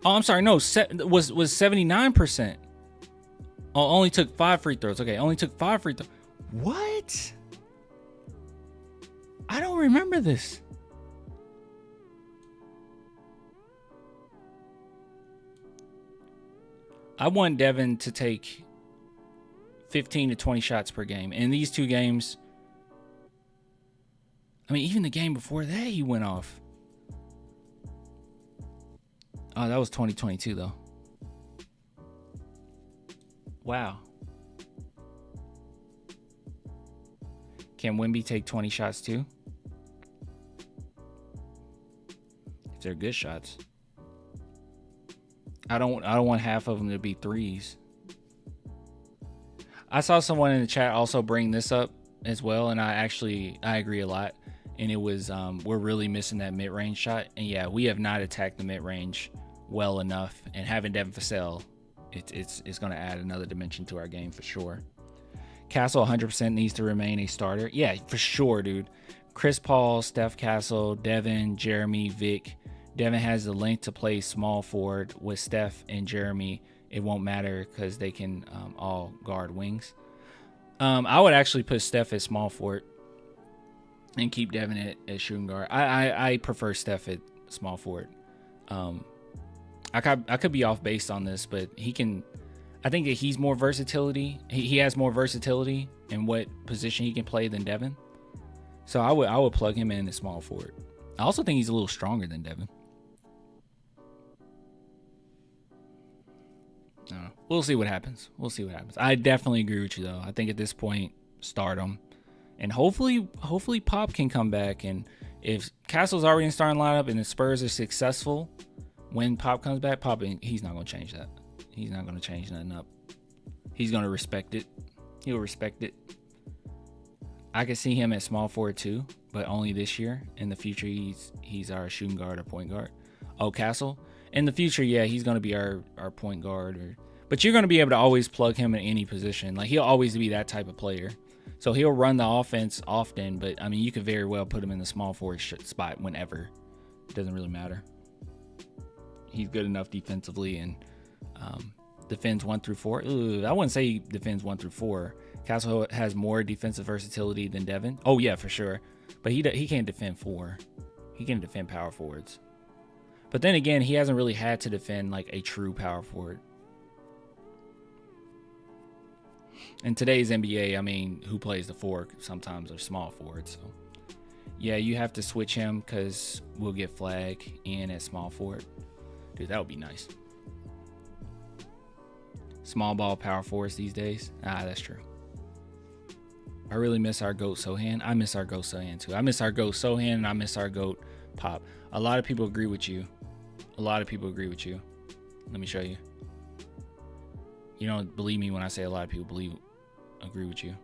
Oh, I'm sorry. No, was 79%. Oh, only took 5 free throws. Okay, only took 5 free throws. What? I don't remember this. I want Devin to take 15 to 20 shots per game. And these 2 games, I mean, even the game before that, he went off. Oh, that was 2022, though. Wow. Can Wemby take 20 shots, too? If they're good shots. I don't want half of them to be threes. I saw someone in the chat also bring this up as well, and I agree a lot. And it was we're really missing that mid-range shot. And yeah, we have not attacked the mid-range well enough. And having Devin Vassell, it's going to add another dimension to our game for sure. Castle 100% needs to remain a starter. Yeah, for sure, dude. Chris Paul, Steph Castle, Devin, Jeremy, Vic. Devin has the length to play small forward. With Steph and Jeremy, it won't matter because they can all guard wings. I would actually put Steph at small forward and keep Devin at shooting guard. I prefer Steph at small forward. I could be off based on this, but he can. I think that he's more versatility. He has more versatility in what position he can play than Devin. So I would plug him in at small forward. I also think he's a little stronger than Devin. We'll see what happens. I definitely agree with you, though. I think at this point, start him. And hopefully Pop can come back. And if Castle's already in starting lineup and the Spurs are successful when Pop comes back, he's not going to change that. He's not going to change nothing up. He's going to respect it. He'll respect it. I could see him at small forward too, but only this year. In the future, he's our shooting guard or point guard. Oh, Castle? In the future, yeah, he's going to be our point guard. But you're going to be able to always plug him in any position. Like, he'll always be that type of player. So he'll run the offense often, but, I mean, you could very well put him in the small forward spot whenever. It doesn't really matter. He's good enough defensively and defends 1 through 4. Ooh, I wouldn't say he defends 1 through 4. Castle has more defensive versatility than Devin. Oh, yeah, for sure. But he can't defend 4. He can defend power forwards. But then again, he hasn't really had to defend like a true power forward. In today's NBA, I mean, who plays the 4 sometimes are small forwards. So, yeah, you have to switch him because we'll get flag in at small forward. Dude, that would be nice. Small ball power forwards these days. That's true. I really miss our GOAT Sohan. I miss our GOAT Sohan too. I miss our GOAT Sohan and I miss our GOAT Pop. A lot of people agree with you. Let me show you. You don't believe me when I say a lot of people agree with you.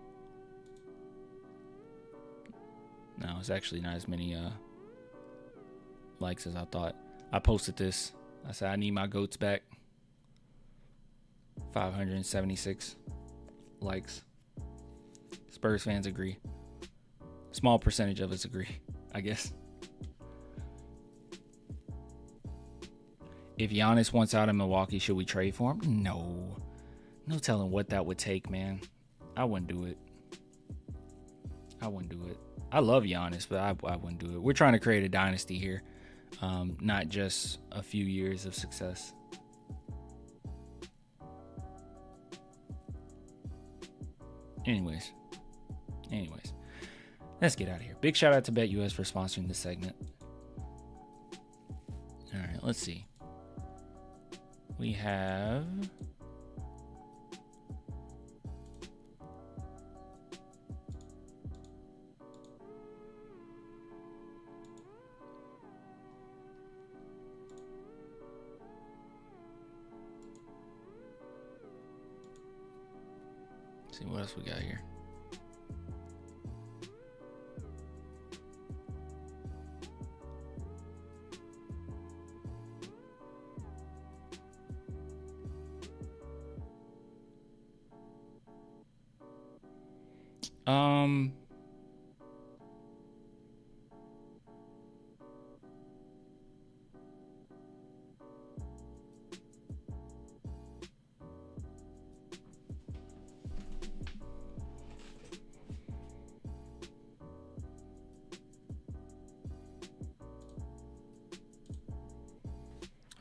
No, it's actually not as many likes as I thought. I posted this. I said I need my GOATs back. 576 likes. Spurs fans agree. Small percentage of us agree, I guess. If Giannis wants out of Milwaukee, should we trade for him? No. No telling what that would take, man. I wouldn't do it. I love Giannis, but I wouldn't do it. We're trying to create a dynasty here, not just a few years of success. Anyways, let's get out of here. Big shout out to BetUS for sponsoring this segment. All right, let's see. We have let's see what else we got here.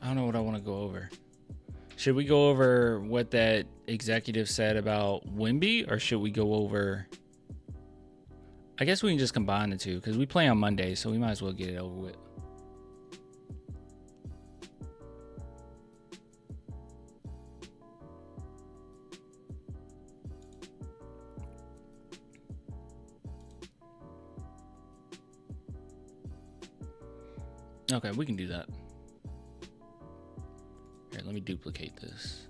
I don't know what I want to go over. Should we go over what that executive said about Wemby, or should we go over... I guess we can just combine the two because we play on Monday, so we might as well get it over with. Okay, we can do that. Here, let me duplicate this.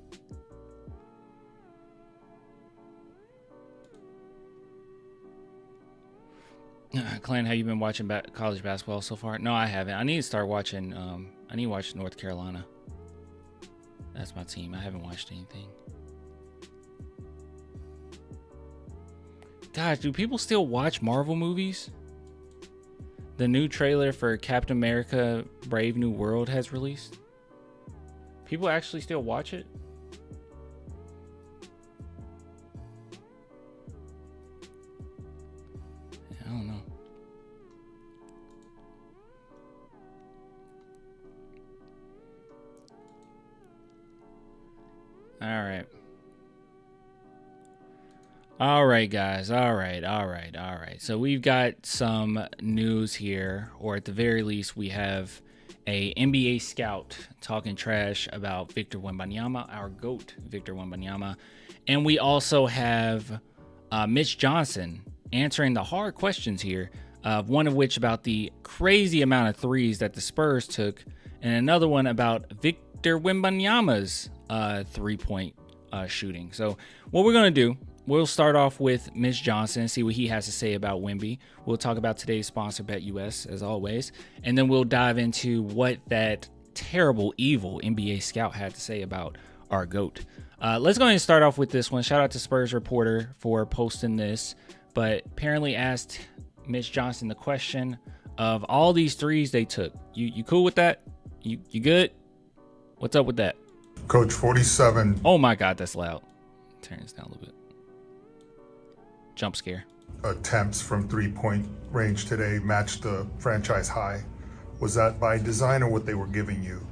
Clan, have you been watching college basketball so far? No, I haven't. I need to start watching. I need to watch North Carolina. That's my team. I haven't watched anything. Gosh, do people still watch Marvel movies? The new trailer for Captain America: Brave New World has released. People actually still watch it? I don't know. All right, guys. All right. So we've got some news here, or at the very least, we have a NBA scout talking trash about Victor Wembanyama, our GOAT, Victor Wembanyama. And we also have Mitch Johnson answering the hard questions here, one of which about the crazy amount of threes that the Spurs took and another one about Victor Wembanyama's 3-point shooting. So what we're going to do, we'll start off with Mitch Johnson and see what he has to say about Wemby. We'll talk about today's sponsor, BetUS, as always. And then we'll dive into what that terrible, evil NBA scout had to say about our GOAT. Let's go ahead and start off with this one. Shout out to Spurs reporter for posting this, but apparently asked Mitch Johnson the question of all these threes they took. You cool with that? You good? What's up with that? Coach, 47 Oh my God, that's loud. Turn this down a little bit. Jump scare. attempts from 3-point range today matched the franchise high. Was that by design or what they were giving you?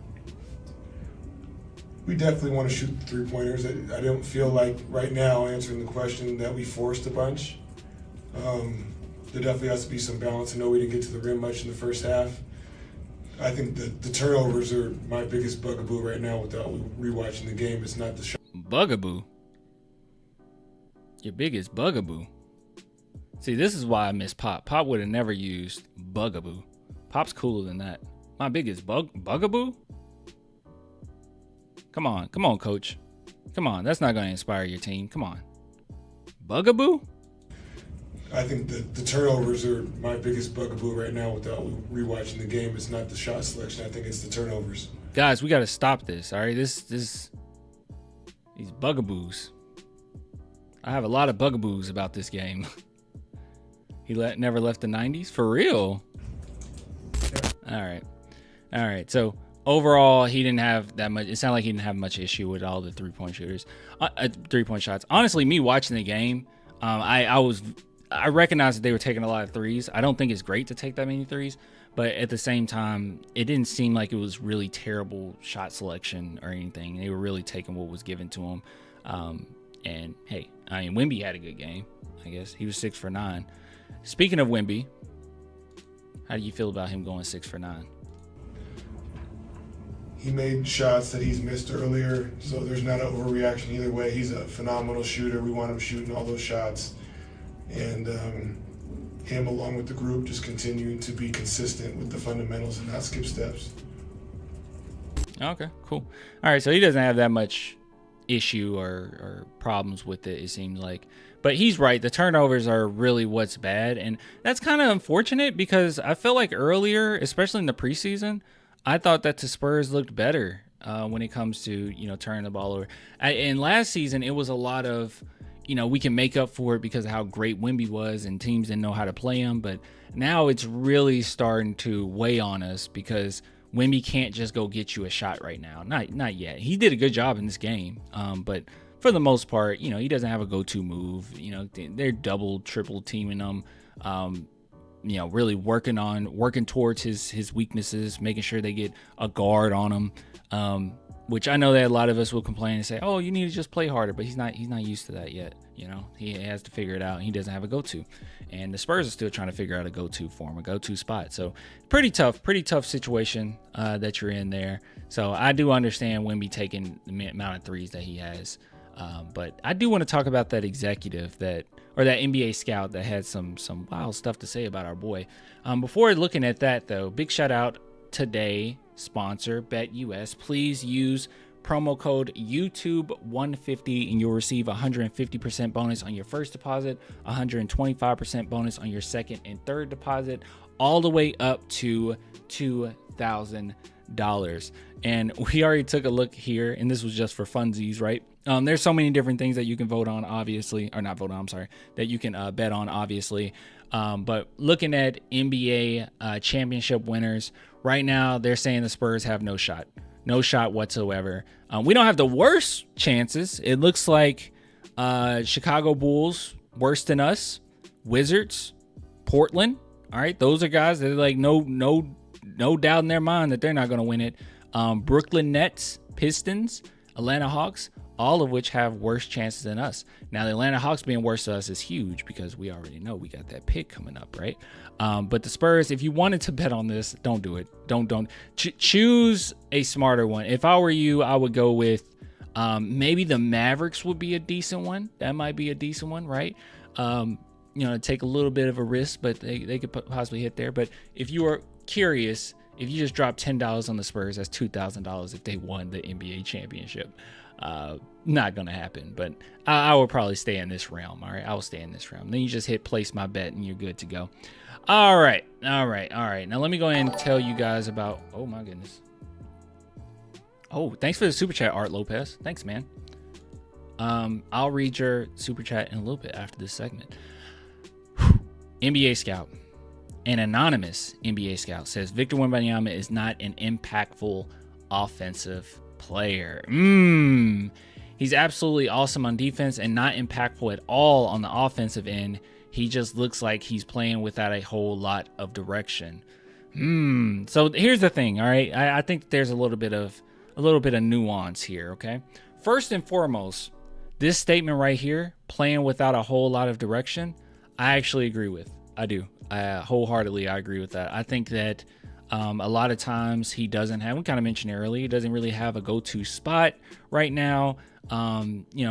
We definitely want to shoot the three-pointers. I don't feel like right now, answering the question, that we forced a bunch. There definitely has to be some balance. I know we didn't get to the rim much in the first half. I think the turnovers are my biggest bugaboo right now without rewatching the game. It's not the shot. Bugaboo? Your biggest bugaboo? See, this is why I miss Pop. Pop would have never used bugaboo. Pop's cooler than that. My biggest bugaboo? Come on, coach. Come on, that's not going to inspire your team. Come on. Bugaboo? I think the turnovers are my biggest bugaboo right now without rewatching the game. It's not the shot selection. I think it's the turnovers. Guys, we got to stop this, all right? These bugaboos. I have a lot of bugaboos about this game. He never left the 90s? For real? All right. So overall, he didn't have that much. It sounded like he didn't have much issue with all the 3-point shooters, 3-point shots. Honestly, me watching the game, I recognized that they were taking a lot of threes. I don't think it's great to take that many threes, but at the same time, it didn't seem like it was really terrible shot selection or anything. They were really taking what was given to them. And hey, I mean, Wemby had a good game. I guess he was 6 for 9. Speaking of Wemby, how do you feel about him going 6 for 9? He made shots that he's missed earlier, so there's not an overreaction either way. He's a phenomenal shooter. We want him shooting all those shots. And him, along with the group, just continuing to be consistent with the fundamentals and not skip steps. Okay, cool. All right, so he doesn't have that much issue or problems with it seems like. But he's right. The turnovers are really what's bad. And that's kind of unfortunate because I feel like earlier, especially in the preseason, I thought that the Spurs looked better when it comes to, turning the ball over. And last season, it was a lot of, we can make up for it because of how great Wemby was and teams didn't know how to play him. But now it's really starting to weigh on us because Wemby can't just go get you a shot right now. Not yet. He did a good job in this game. But for the most part, he doesn't have a go-to move. They're double, triple teaming him. Really working towards his weaknesses, making sure they get a guard on him. Which I know that a lot of us will complain and say, "Oh, you need to just play harder," but he's not used to that yet. He has to figure it out. And he doesn't have a go-to, and the Spurs are still trying to figure out a go-to for him, a go-to spot. So pretty tough situation that you're in there. So I do understand Wemby taking the amount of threes that he has, but I do want to talk about that executive that NBA scout that had some wild stuff to say about our boy. Before looking at that though, big shout out today. Sponsor BetUS. Please use promo code YouTube150 and you'll receive 150% bonus on your first deposit, 125% bonus on your second and third deposit, all the way up to $2,000. And we already took a look here, and this was just for funsies, right? There's so many different things that you can vote on, obviously, or not vote on, I'm sorry, that you can bet on, obviously. But looking at NBA championship winners, right now they're saying the Spurs have no shot whatsoever. We don't have the worst chances. It looks like Chicago Bulls worse than us, Wizards, Portland. All right, those are guys that are like no doubt in their mind that they're not going to win it. Brooklyn Nets, Pistons, Atlanta Hawks, all of which have worse chances than us. Now, the Atlanta Hawks being worse to us is huge because we already know we got that pick coming up, right? But the Spurs, if you wanted to bet on this, don't do it. Don't. Choose a smarter one. If I were you, I would go with maybe the Mavericks would be a decent one. That might be a decent one, right? Take a little bit of a risk, but they could possibly hit there. But if you are curious, If you just drop $10 on the Spurs, that's $2,000 if they won the NBA championship. Not going to happen, but I will probably stay in this realm. All right, I will stay in this realm. Then you just hit place my bet and you're good to go. All right. Now let me go ahead and tell you guys about, oh my goodness. Oh, thanks for the super chat, Art Lopez. Thanks, man. I'll read your super chat in a little bit after this segment. NBA Scout. An anonymous NBA Scout says Victor Wembanyama is not an impactful offensive player. He's absolutely awesome on defense and not impactful at all on the offensive end. He just looks like he's playing without a whole lot of direction. So here's the thing, all right? I think there's a little bit of nuance here, okay? First and foremost, this statement right here, playing without a whole lot of direction, I actually agree with. I do. Wholeheartedly, I agree with that. I think that a lot of times he doesn't have, we kind of mentioned earlier, he doesn't really have a go-to spot right now.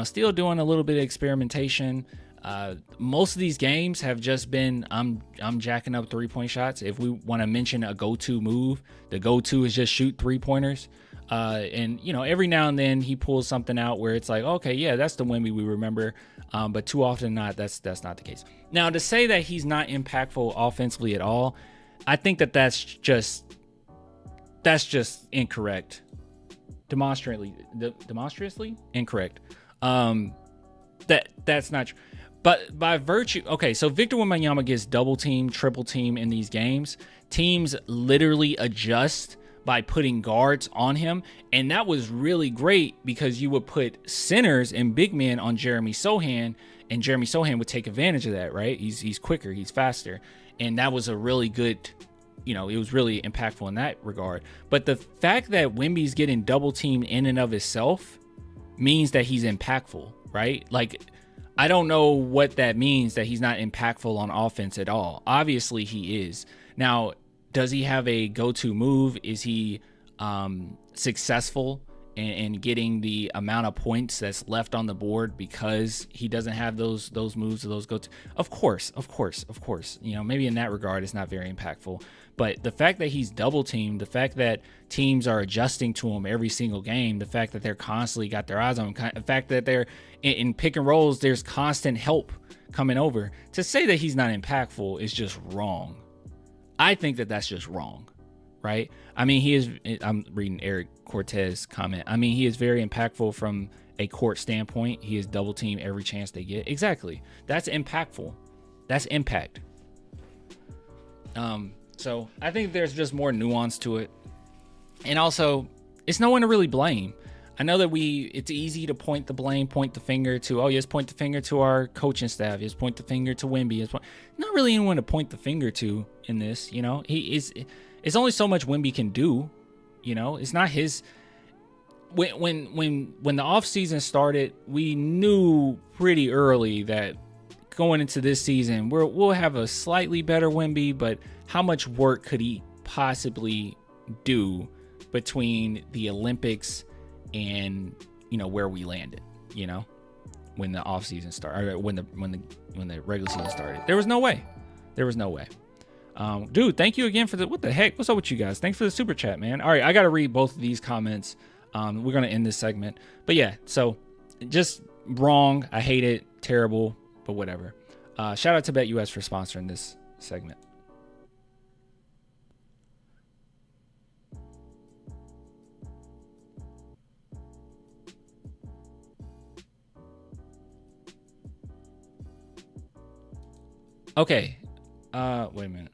Still doing a little bit of experimentation. Most of these games have just been, I'm jacking up 3-point shots. If we want to mention a go-to move, the go-to is just shoot 3-pointers. Every now and then he pulls something out where it's like, okay, yeah, that's the Wemby we remember. But too often not, that's not the case. Now, to say that he's not impactful offensively at all, I think that's just incorrect. Demonstrably incorrect. That's not true. But by virtue, okay, so Victor Wembanyama gets double team, triple team in these games. Teams literally adjust by putting guards on him, and that was really great because you would put centers and big men on Jeremy Sohan, and Jeremy Sohan would take advantage of that, right? He's quicker, he's faster, and that was a really good, it was really impactful in that regard. But the fact that Wemby's getting double teamed in and of itself means that he's impactful, right? Like, I don't know what that means, that he's not impactful on offense at all. Obviously he is. Now, does he have a go-to move? Is he successful in getting the amount of points that's left on the board because he doesn't have those moves or those go-to? Of course. Maybe in that regard, it's not very impactful. But the fact that he's double teamed, the fact that teams are adjusting to him every single game, the fact that they're constantly got their eyes on him, the fact that they're in pick and rolls, there's constant help coming over. To say that he's not impactful is just wrong. I think that's just wrong, right? I mean, I'm reading Eric Cortez comment. I mean, he is very impactful from a court standpoint. He is double team every chance they get. Exactly. That's impactful. That's impact. So I think there's just more nuance to it. And also, it's no one to really blame. I know that it's easy to point the finger to, point the finger to our coaching staff. Yes, point the finger to Wemby. Not really anyone to point the finger to in this, it's only so much Wemby can do, it's not his. When the off season started, we knew pretty early that going into this season, we'll have a slightly better Wemby, but how much work could he possibly do between the Olympics and where we landed, when the off season started, or when the regular season started? There was no way. Dude, thank you again for what the heck? What's up with you guys? Thanks for the super chat, man. All right, I got to read both of these comments. We're going to end this segment. But yeah, so just wrong. I hate it. Terrible, but whatever. Shout out to BetUS for sponsoring this segment. Okay. Wait a minute.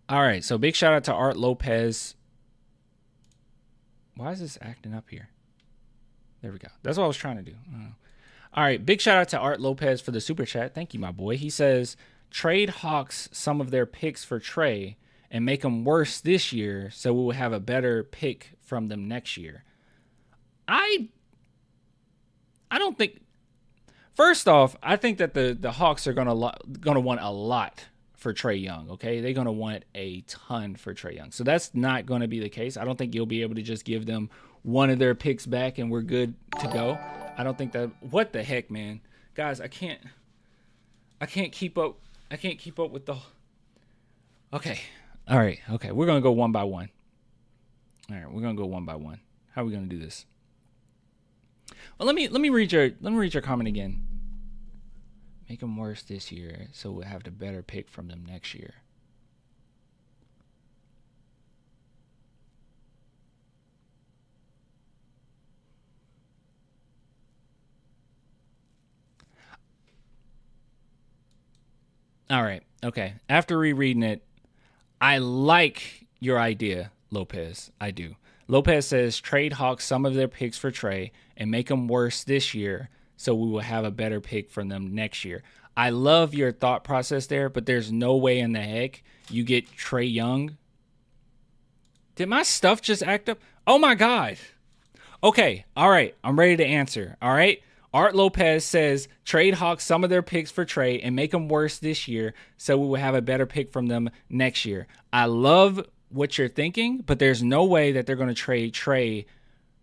All right. So big shout out to Art Lopez. Why is this acting up here? There we go. That's what I was trying to do. All right. Big shout out to Art Lopez for the super chat. Thank you, my boy. He says, trade Hawks some of their picks for Trey and make them worse this year so we will have a better pick from them next year. I don't think. First off, I think that the Hawks are gonna want a lot for Trae Young. Okay, they're gonna want a ton for Trae Young. So that's not going to be the case. I don't think you'll be able to just give them one of their picks back and we're good to go. I don't think that. What the heck, man, guys? I can't. I can't keep up. I can't keep up with the. Okay. All right. Okay. We're gonna go one by one. All right. We're gonna go one by one. How are we gonna do this? Well, let me read your comment again. Make them worse this year, so we'll have the better pick from them next year. All right. Okay. After rereading it, I like your idea, Lopez. I do. Lopez says trade Hawks some of their picks for Trey and make them worse this year so we will have a better pick from them next year. I love your thought process there, but there's no way in the heck you get Trey Young. Did my stuff just act up? Oh, my God. Okay. All right. I'm ready to answer. All right. Art Lopez says trade Hawks some of their picks for Trey and make them worse this year so we will have a better pick from them next year. I love what you're thinking, but there's no way that they're going to trade Trey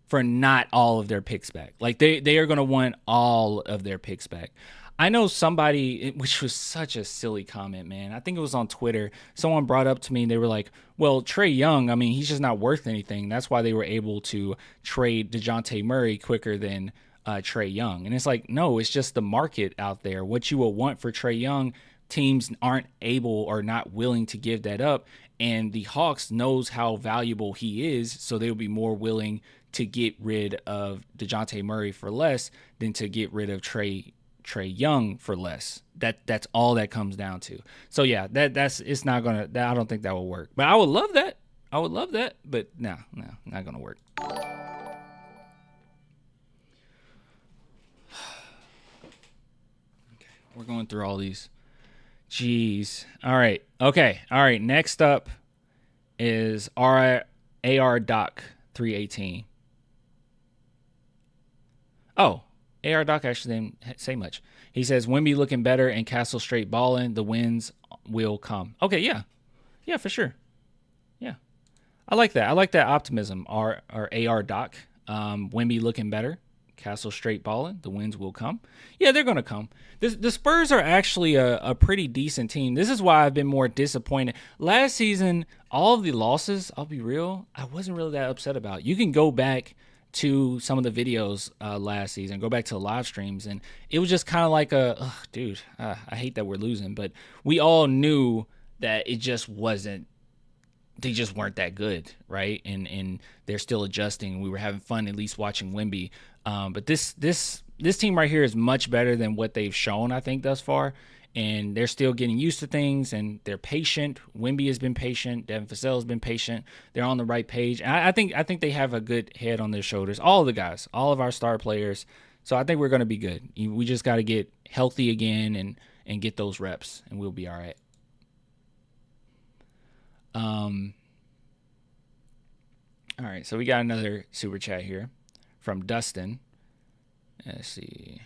for not all of their picks back. Like they are going to want all of their picks back. I know somebody, which was such a silly comment, man. I think it was on Twitter. Someone brought up to me and they were like, well, Trey Young, I mean, he's just not worth anything. That's why they were able to trade DeJounte Murray quicker than Trey Young. And it's like, no, it's just the market out there. What you will want for Trey Young, teams aren't able or not willing to give that up. And the Hawks knows how valuable he is, so they'll be more willing to get rid of DeJounte Murray for less than to get rid of Trey Young for less. That's all that comes down to. So yeah, it's not gonna. I don't think that will work. But I would love that. But no, not gonna work. We're going through all these. Jeez. All right. Okay. All right. Next up is AR Doc 318. Oh, AR Doc actually didn't say much. He says, Wemby looking better and Castle straight balling. The wins will come. Okay. Yeah. Yeah, for sure. Yeah. I like that. I like that optimism. Our AR Doc. Wemby looking better. Castle straight balling. The wins will come. Yeah, they're going to come. The Spurs are actually a pretty decent team. This is why I've been more disappointed. Last season, all of the losses, I'll be real, I wasn't really that upset about. You can go back to some of the videos last season, go back to the live streams, and it was just kind of like dude, I hate that we're losing, but we all knew that it just wasn't, they just weren't that good, right? And they're still adjusting. We were having fun at least watching Wemby. But this team right here is much better than what they've shown, I think, thus far. And they're still getting used to things, and they're patient. Wemby has been patient. Devin Vassell has been patient. They're on the right page. And I think they have a good head on their shoulders. All of the guys, all of our star players. So I think we're going to be good. We just got to get healthy again and get those reps, and we'll be all right. All right, so we got another super chat here from Dustin. Let's see.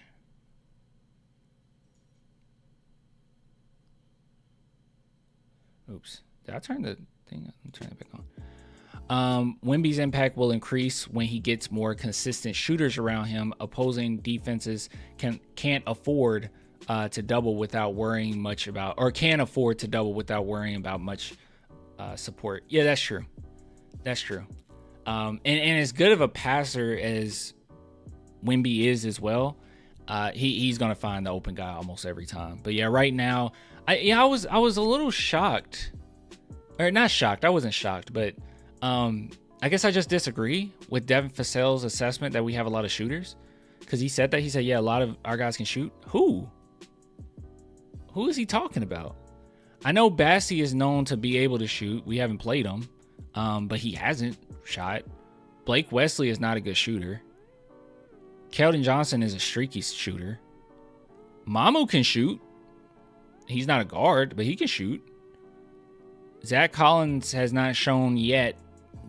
Oops. Did I turn the thing? I'll turn it back on. Wemby's impact will increase when he gets more consistent shooters around him. Opposing defenses can't afford to double without worrying much about, or can afford to double without worrying about much support. Yeah, that's true. That's true. And as good of a passer as Wemby is as well, he's gonna find the open guy almost every time. But yeah, right now, I was a little shocked, or not shocked. I wasn't shocked, but I guess I just disagree with Devin Vassell's assessment that we have a lot of shooters, because he said yeah, a lot of our guys can shoot. Who is he talking about? I know Bassey is known to be able to shoot. We haven't played him, but he hasn't shot. Blake Wesley is not a good shooter. Keldon Johnson is a streaky shooter. Mamu can shoot. He's not a guard, but he can shoot. Zach Collins has not shown yet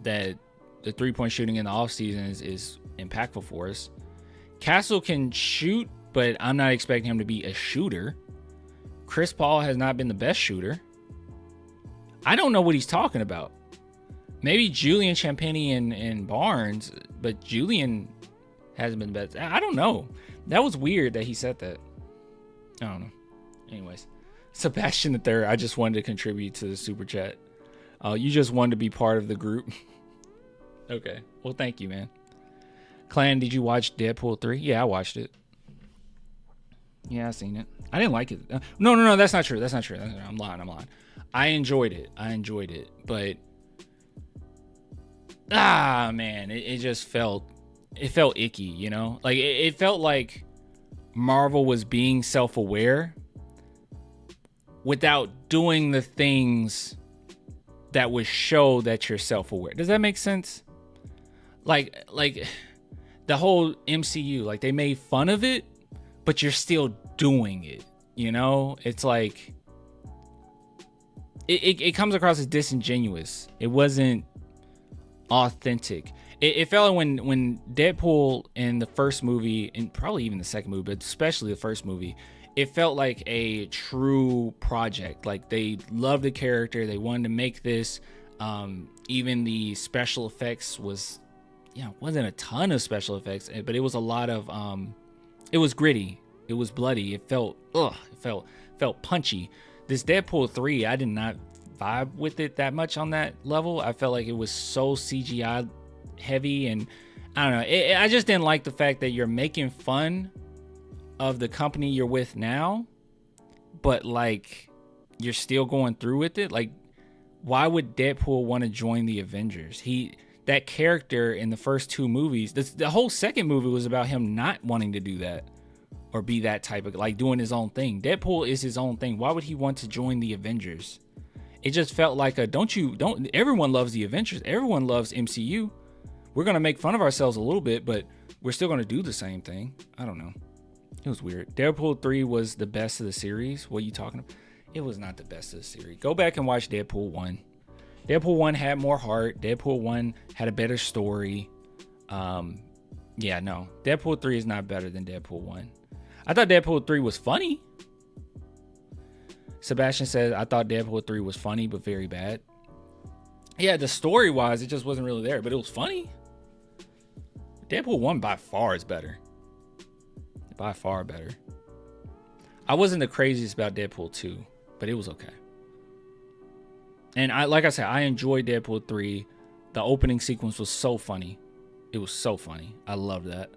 that the three-point shooting in the offseason is impactful for us. Castle can shoot, but I'm not expecting him to be a shooter. Chris Paul has not been the best shooter. I don't know what he's talking about. Maybe Julian Champagnie and Barnes, but Julian hasn't been the best. I don't know. That was weird that he said that. I don't know. Anyways, Sebastian the Third. I just wanted to contribute to the super chat. You just wanted to be part of the group. Okay. Well, thank you, man. Clan, did you watch Deadpool 3? Yeah, I watched it. Yeah, I seen it. I didn't like it. No. That's not true. I'm lying. I enjoyed it. But man, it just felt icky, you know? Like it felt like Marvel was being self-aware without doing the things that would show that you're self-aware. Does that make sense? Like the whole MCU, like they made fun of it, but you're still doing it, you know? It's like it comes across as disingenuous. It wasn't authentic. It felt like when Deadpool in the first movie, and probably even the second movie, but especially the first movie, it felt like a true project. Like they loved the character, they wanted to make this. Even the special effects was, wasn't a ton of special effects, but it was a lot of it was gritty, it was bloody, it felt punchy. This Deadpool 3, I did not vibe with it that much on that level. I felt like it was so CGI heavy, and I don't know, I just didn't like the fact that you're making fun of the company you're with now, but like you're still going through with it. Like, why would Deadpool want to join the Avengers? That character in the first two movies, the whole second movie was about him not wanting to do that or be that type of, like, doing his own thing. Deadpool is his own thing. Why would he want to join the Avengers? It just felt like everyone loves the Avengers. Everyone loves MCU. We're going to make fun of ourselves a little bit, but we're still going to do the same thing. I don't know. It was weird. Deadpool 3 was the best of the series. What are you talking about? It was not the best of the series. Go back and watch Deadpool 1. Deadpool 1 had more heart. Deadpool 1 had a better story. Deadpool 3 is not better than Deadpool 1. I thought Deadpool 3 was funny. Sebastian said, I thought Deadpool 3 was funny, but very bad. Yeah, the story-wise, it just wasn't really there, but it was funny. Deadpool 1 by far is better. By far better. I wasn't the craziest about Deadpool 2, but it was okay. And like I said, I enjoyed Deadpool 3. The opening sequence was so funny. It was so funny. I love that.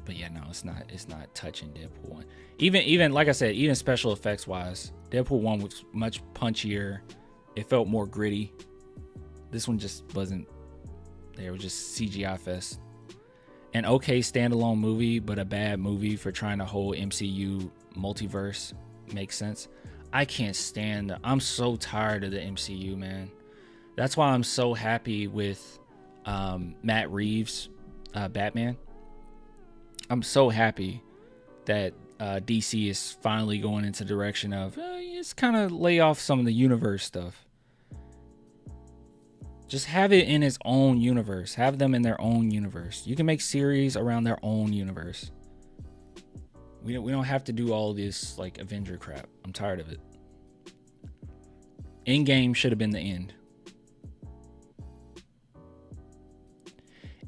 But yeah, no, it's not touching Deadpool 1. Even like I said, even special effects wise, Deadpool 1 was much punchier. It felt more gritty. This one just wasn't. It was just CGI fest. An okay standalone movie, but a bad movie for trying to hold MCU multiverse. Makes sense. I can't stand I'm so tired of the MCU, man. That's why I'm so happy with Matt Reeves' Batman. I'm so happy that DC is finally going into the direction of just kind of lay off some of the universe stuff. Just have it in its own universe. Have them in their own universe. You can make series around their own universe. We don't have to do all this like Avenger crap. I'm tired of it. Endgame should have been the end.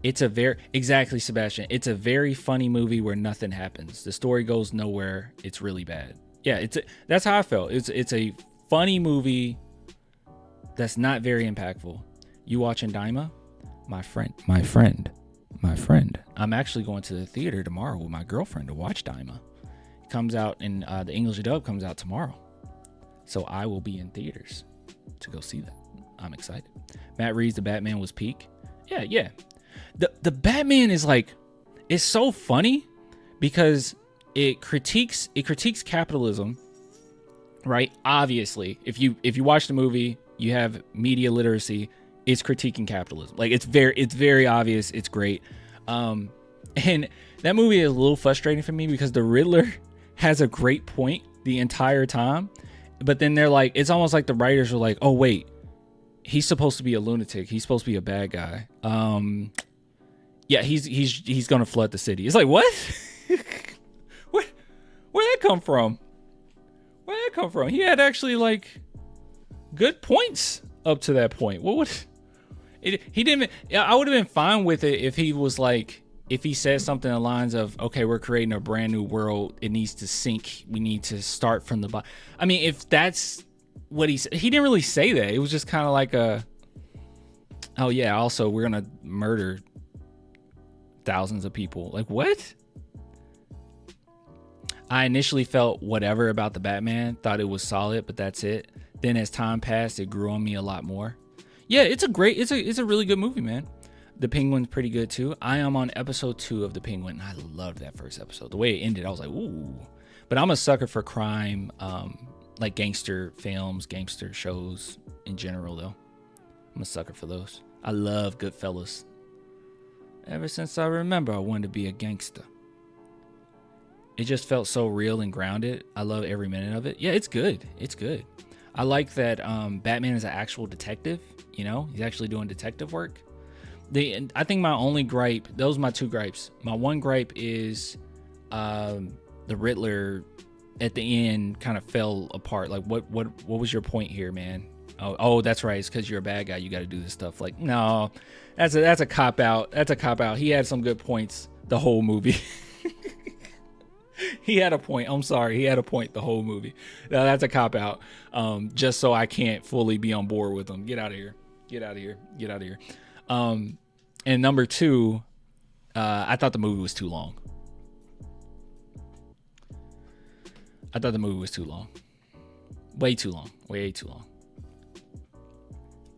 Exactly, Sebastian. It's a very funny movie where nothing happens. The story goes nowhere. It's really bad. Yeah, that's how I felt. It's a funny movie that's not very impactful. You watching Daima? My friend. I'm actually going to the theater tomorrow with my girlfriend to watch Daima. It comes out in the English dub comes out tomorrow. So I will be in theaters to go see that. I'm excited. Matt Reeves' The Batman was peak. Yeah. The Batman is like, it's so funny because it critiques capitalism, right? Obviously, if you watch the movie, you have media literacy. It's critiquing capitalism. Like it's very obvious. It's great. And that movie is a little frustrating for me because the Riddler has a great point the entire time, but then they're like, it's almost like the writers are like, oh wait, he's supposed to be a lunatic. He's supposed to be a bad guy. Yeah, he's gonna flood the city. It's like, what? Where'd that come from? He had actually like good points up to that point. What would he didn't? I would have been fine with it if he was like if he said something along the lines of, okay, we're creating a brand new world, it needs to sync, we need to start from the bottom. I mean, if that's what he said, he didn't really say that. It was just kind of like a, oh yeah, also we're gonna murder thousands of people. Like, what? I initially felt whatever about the Batman, thought it was solid, but that's it. Then as time passed, it grew on me a lot more. Yeah, it's a really good movie, man. The Penguin's pretty good too. I am on episode 2 of The Penguin. I loved that first episode. The way it ended, I was like, ooh. But I'm a sucker for crime, like gangster films, gangster shows in general, though. I'm a sucker for those. I love Goodfellas. Ever since I remember, I wanted to be a gangster. It just felt so real and grounded. I love every minute of it. Yeah, it's good. It's good. I like that Batman is an actual detective. You know, he's actually doing detective work. I think my only gripe, those are my 2 gripes. My one gripe is the Riddler at the end kind of fell apart. Like, what was your point here, man? Oh, that's right. It's because you're a bad guy. You got to do this stuff. Like, no, that's a cop out. That's a cop out. He had some good points the whole movie. He had a point. I'm sorry. He had a point the whole movie. Now, that's a cop out. Just so I can't fully be on board with him. Get out of here. Get out of here. Get out of here. And number 2, I thought the movie was too long. I thought the movie was too long. Way too long. Way too long.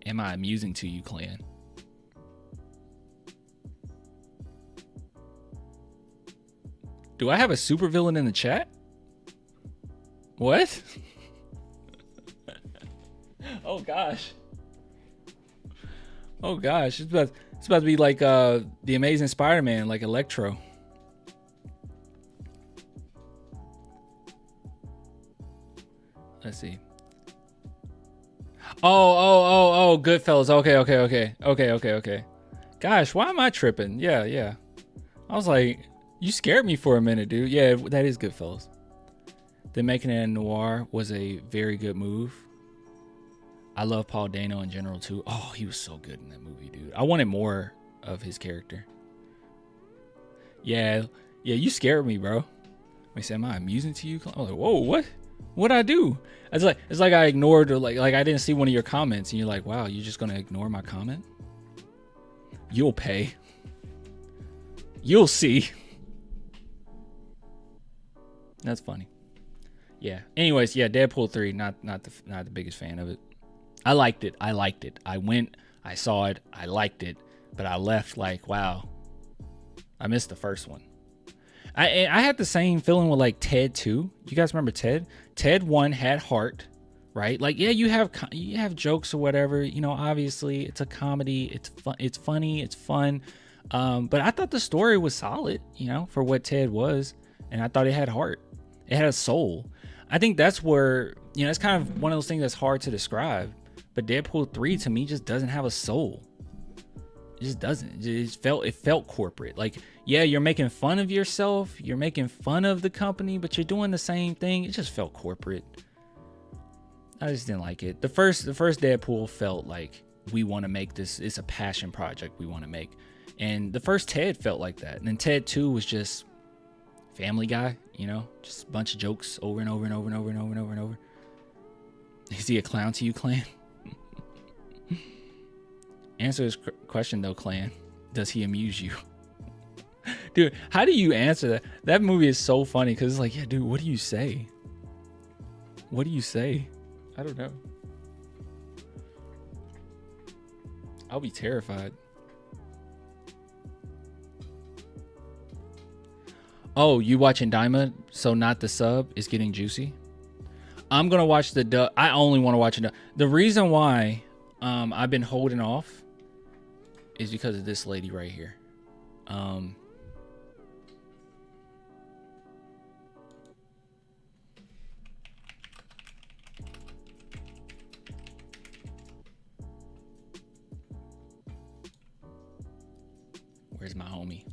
Am I amusing to you, Clan? Do I have a supervillain in the chat? What? Oh gosh. Oh gosh. It's about to be like the Amazing Spider-Man, like Electro. Let's see. Oh, Goodfellas. Okay. Gosh, why am I tripping? Yeah. I was like, you scared me for a minute, dude. Yeah, that is Goodfellas. Then making it a noir was a very good move. I love Paul Dano in general too. Oh, he was so good in that movie, dude. I wanted more of his character. Yeah, you scared me, bro. Wait, am I amusing to you? I was like, whoa, what? What'd I do? It's like I ignored, or like I didn't see one of your comments, and you're like, wow, you're just gonna ignore my comment? You'll pay. You'll see. That's funny. Yeah. Anyways, yeah, Deadpool 3, not the biggest fan of it. I liked it. I went, I saw it, I liked it, but I left like, wow, I missed the first one. I had the same feeling with like Ted 2. You guys remember Ted? Ted 1 had heart, right? Like, yeah, you have jokes or whatever. You know, obviously it's a comedy. It's fun. It's funny. It's fun. But I thought the story was solid, you know, for what Ted was, and I thought it had heart. It had a soul. I think that's where, you know, it's kind of one of those things that's hard to describe. But Deadpool 3 to me just doesn't have a soul. It just doesn't. It felt corporate. Like, yeah, you're making fun of yourself, you're making fun of the company, but you're doing the same thing. It just felt corporate. I just didn't like it. The first Deadpool felt like, we want to make this. It's a passion project we want to make. And the first Ted felt like that. And then Ted 2 was just Family Guy, you know, just a bunch of jokes over and over and over and over and over and over and over. Is he a clown to you, Clan? Answer this question though, Clan. Does he amuse you? Dude, how do you answer that? That movie is so funny because it's like, yeah, dude, what do you say? What do you say? I don't know. I'll be terrified. Oh, you watching Daima, so not the sub is getting juicy? I'm gonna watch the dub. I only want to watch it. The reason why I've been holding off is because of this lady right here. Where's my homie?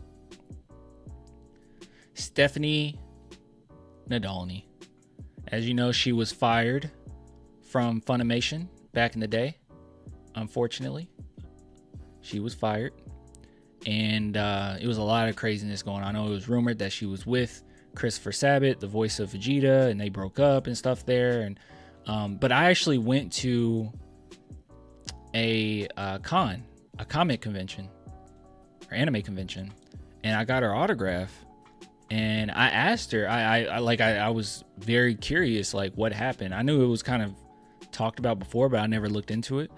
Stephanie Nadolny. As you know, she was fired from Funimation back in the day. Unfortunately, she was fired. and it was a lot of craziness going on. I know it was rumored that she was with Christopher Sabat, the voice of Vegeta, and they broke up and stuff there. And but I actually went to a comic convention or anime convention, and I got her autograph. And I asked her, I was very curious, like, what happened. I knew it was kind of talked about before, but I never looked into it.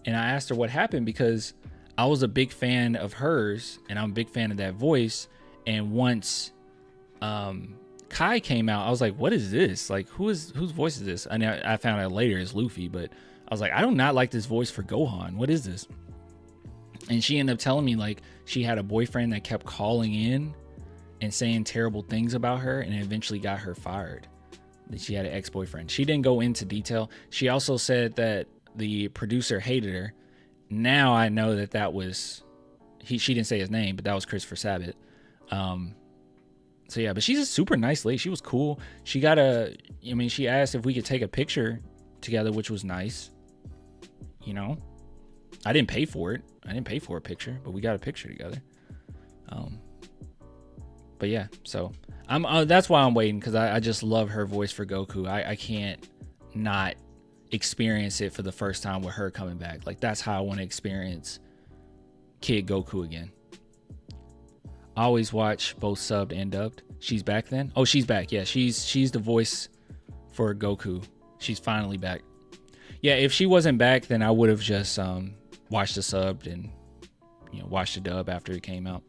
And I asked her what happened because I was a big fan of hers, and I'm a big fan of that voice. And once Kai came out, I was like, what is this? Like, whose voice is this? And I found out later it's Luffy, but I was like, I do not like this voice for Gohan. What is this? And she ended up telling me, like, she had a boyfriend that kept calling in and saying terrible things about her, and eventually got her fired. She had an ex-boyfriend. She didn't go into detail. She also said that the producer hated her. Now I know that was she didn't say his name, but that was Christopher Sabat. So yeah, but she's a super nice lady. She was cool. She asked if we could take a picture together, which was nice. You know, I didn't pay for it. I didn't pay for a picture, but we got a picture together. But yeah, so that's why I'm waiting, because I just love her voice for Goku. I can't not experience it for the first time with her coming back. Like, that's how I want to experience Kid Goku again. I always watch both subbed and dubbed. She's back then? Oh, she's back. Yeah, she's the voice for Goku. She's finally back. Yeah, if she wasn't back, then I would have just watched the subbed and watched the dub after it came out.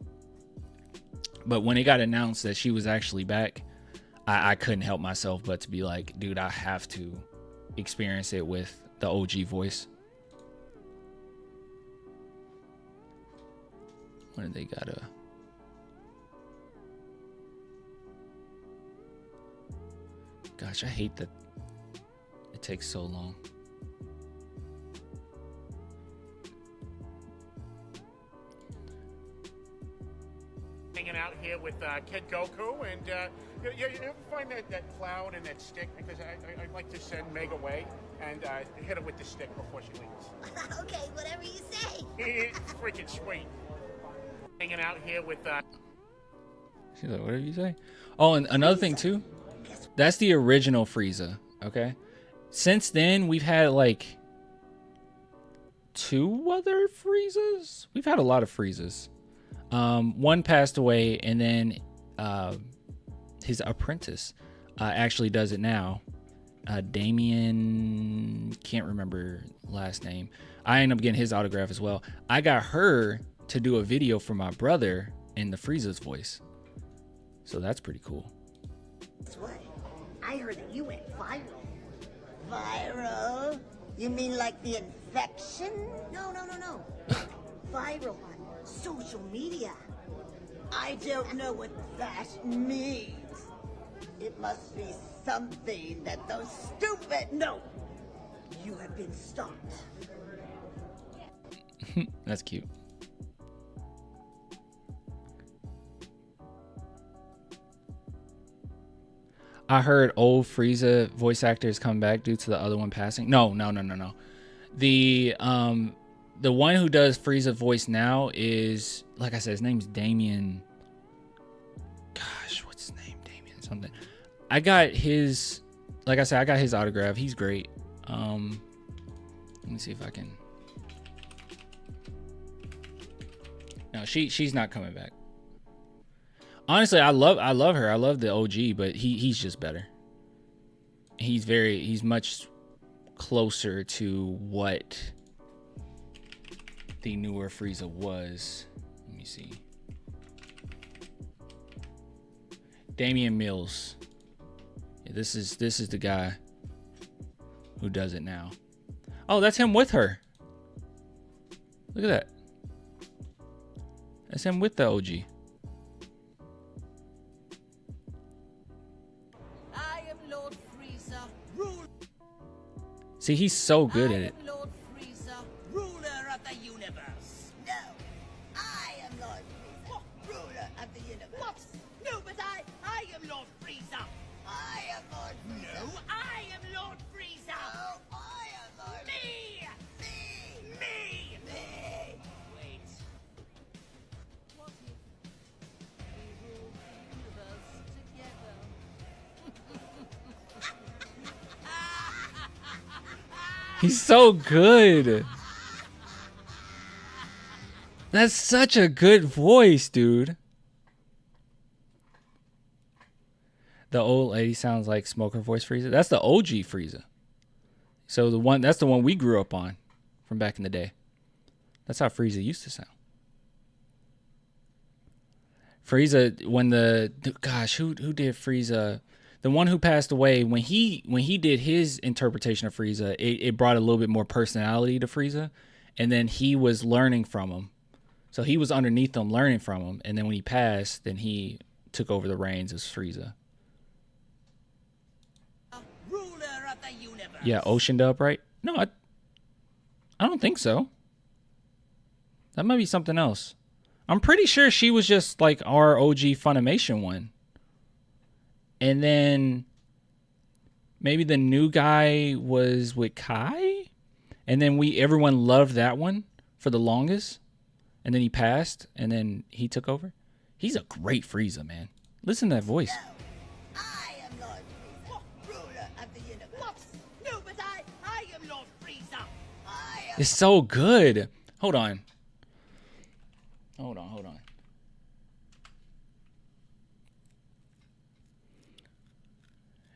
But when it got announced that she was actually back, I couldn't help myself but to be like, dude, I have to experience it with the OG voice. What did they got? Gosh, I hate that it takes so long. Hanging out here with Kid Goku, and you ever find that cloud and that stick? Because I'd like to send Meg away and hit her with the stick before she leaves. Okay, whatever you say. It's freaking sweet. Hanging out here with She's like, whatever you say. Oh, and another thing too, that's the original Frieza. Okay, since then we've had like 2 other Friezas. We've had a lot of Friezas. One passed away, and then his apprentice actually does it now. Damien, can't remember last name. I ended up getting his autograph as well. I got her to do a video for my brother in the Frieza's voice, so that's pretty cool. That's what? I heard that you went viral. Viral? You mean like the infection? No. Viral on social media. I don't know what that means. It must be something that those stupid... No! You have been stopped. That's cute. I heard old Frieza voice actors come back due to the other one passing. No. The one who does Frieza voice now is, like I said, his name's Damien. Gosh, what's his name? Damien something. I got his, like I said, I got his autograph. He's great. Let me see if I can. No, she's not coming back. Honestly, I love her. I love the OG, but he's just better. He's much closer to what the newer Frieza was. Let me see. Damian Mills. Yeah, this is the guy who does it now. Oh, that's him with her. Look at that. That's him with the OG. I am Lord Frieza, ruler. See, he's so good at it. Lord Frieza, ruler of the universe. No, I am Lord Frieza, ruler of the universe. What? No, but I am Lord Frieza. I am Lord Frieza. No, I am Lord Frieza. No, I am Lord Me. Wait. He's so good. That's such a good voice, dude. The old lady sounds like Smoker Voice Frieza. That's the OG Frieza. So that's the one we grew up on from back in the day. That's how Frieza used to sound. Frieza, who did Frieza? The one who passed away, when he did his interpretation of Frieza, it brought a little bit more personality to Frieza, and then he was learning from him. So he was underneath him, learning from him, and then when he passed, then he took over the reins as Frieza. Yeah, Ocean Dub, right? No, I don't think so. That might be something else. I'm pretty sure she was just like our OG Funimation one. And then maybe the new guy was with Kai. And then everyone loved that one for the longest. And then he passed, and then he took over. He's a great Frieza, man. Listen to that voice. I am Lord Frieza, ruler of the universe. No, but I am Lord Frieza. It's so good. Hold on.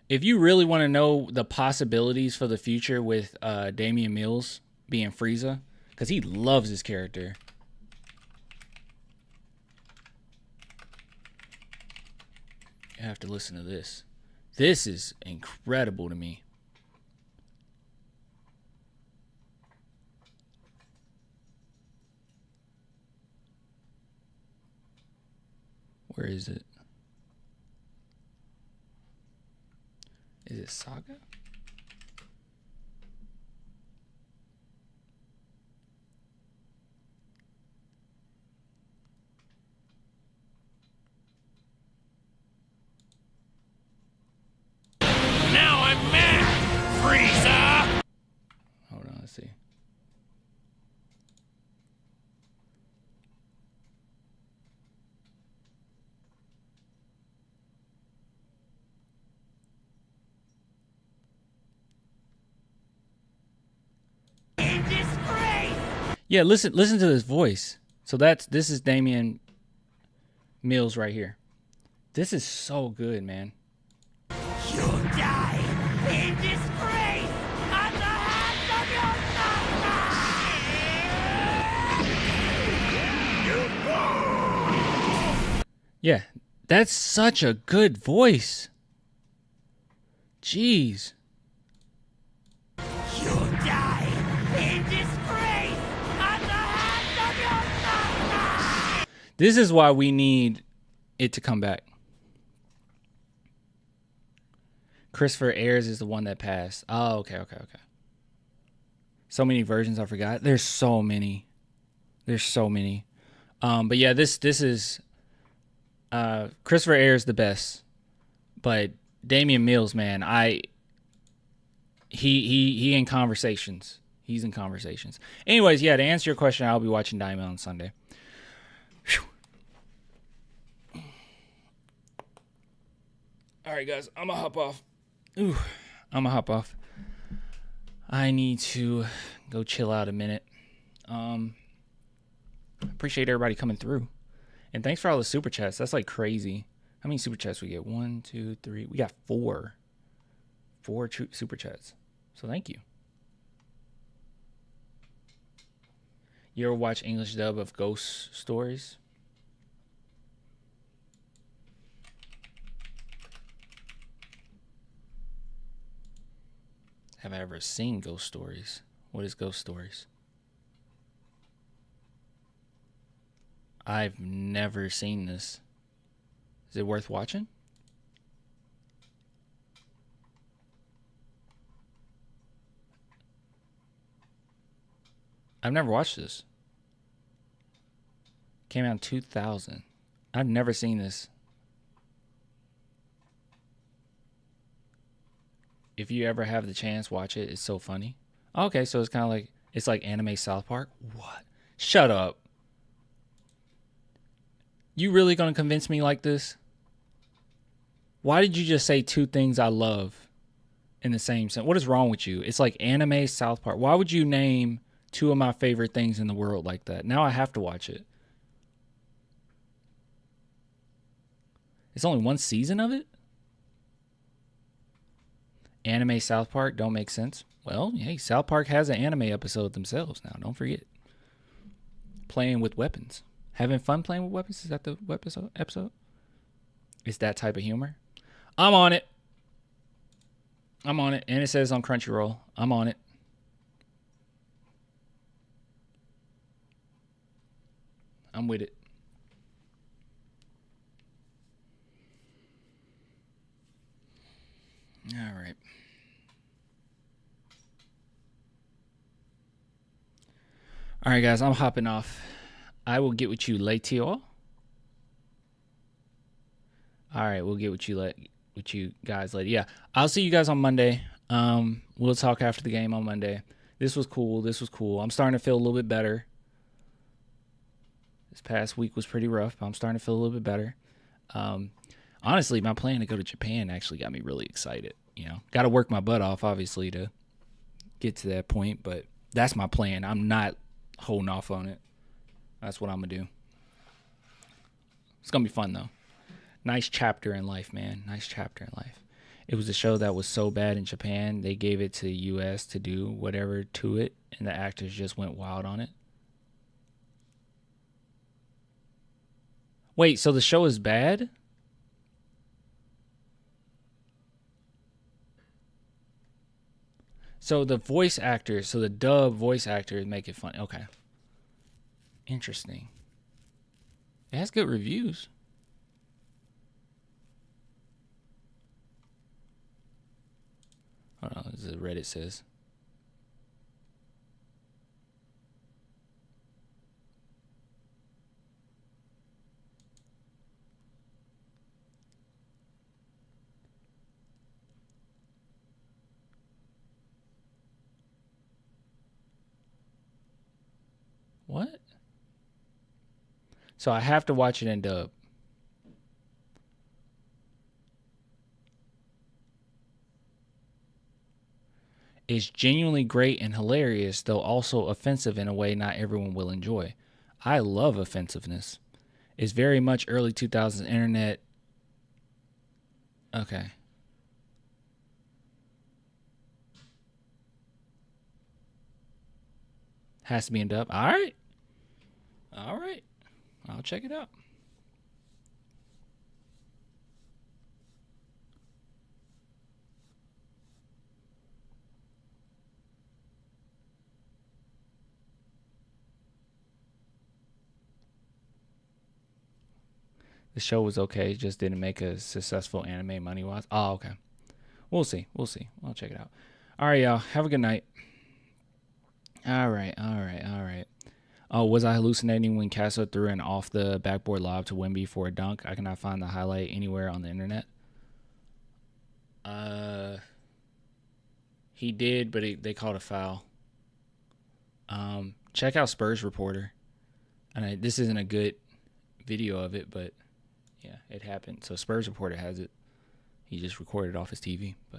If you really want to know the possibilities for the future with Damian Mills being Frieza, because he loves his character. You have to listen to this. This is incredible to me. Where is it? Is it Saga? Now I'm mad, Frieza! Hold on, let's see. Yeah, listen to this voice. So this is Damian Mills right here. This is so good, man. You die in disgrace at the hands of your master! Yeah, that's such a good voice. Jeez. You die in disgrace at the hands of your master! This is why we need it to come back. Christopher Ayers is the one that passed. Oh, okay. So many versions I forgot. There's so many. But yeah, this is Christopher Ayers the best. But Damian Mills, man, he in conversations. He's in conversations. Anyways, yeah, to answer your question, I'll be watching Diamond on Sunday. Whew. All right, guys, I'm gonna hop off. I need to go chill out a minute. Appreciate everybody coming through. And thanks for all the super chats. That's like crazy. How many super chats we get? 1, 2, 3. We got 4. 4 super chats. So thank you. You ever watch English dub of Ghost Stories? Have I ever seen Ghost Stories? What is Ghost Stories? I've never seen this. Is it worth watching? I've never watched this. Came out in 2000. I've never seen this. If you ever have the chance, watch it. It's so funny. Okay, so it's kind of like, it's like anime South Park. What? Shut up. You really gonna convince me like this? Why did you just say 2 things I love in the same sense. What is wrong with you? It's like anime, South Park. Why would you name two of my favorite things in the world like that? Now I have to watch it. It's only one season of it? Anime, South Park don't make sense. Well, hey, South Park has an anime episode themselves now. Don't forget. Playing with weapons. Having fun playing with weapons? Is that the episode? It's that type of humor. I'm on it. I'm on it. And it says on Crunchyroll. I'm on it. I'm with it. All right. All right, guys. I'm hopping off. I will get with you later. All right, we'll get with you guys later. Yeah, I'll see you guys on Monday. We'll talk after the game on Monday. This was cool. I'm starting to feel a little bit better. This past week was pretty rough, but I'm starting to feel a little bit better. Honestly, my plan to go to Japan actually got me really excited. Got to work my butt off, obviously, to get to that point, but that's my plan. I'm not holding off on it. That's what I'm going to do. It's going to be fun, though. Nice chapter in life, man. Nice chapter in life. It was a show that was so bad in Japan, they gave it to the U.S. to do whatever to it, and the actors just went wild on it. Wait, so the show is bad? So the voice actors, so the dub voice actors make it funny. Okay. Interesting. It has good reviews. Hold on, this is what Reddit says. What? So I have to watch it in dub. It's genuinely great and hilarious, though also offensive in a way not everyone will enjoy. I love offensiveness. It's very much early 2000s internet. Okay. Has to be in dub. All right. All right. I'll check it out. The show was okay. It just didn't make a successful anime money-wise. Oh, okay. We'll see. I'll check it out. All right, y'all. Have a good night. All right. Oh, was I hallucinating when Castro threw an off the backboard lob to Wemby for a dunk? I cannot find the highlight anywhere on the internet. He did, but they called a foul. Check out Spurs Reporter. And this isn't a good video of it, but yeah, it happened. So Spurs Reporter has it. He just recorded off his TV, but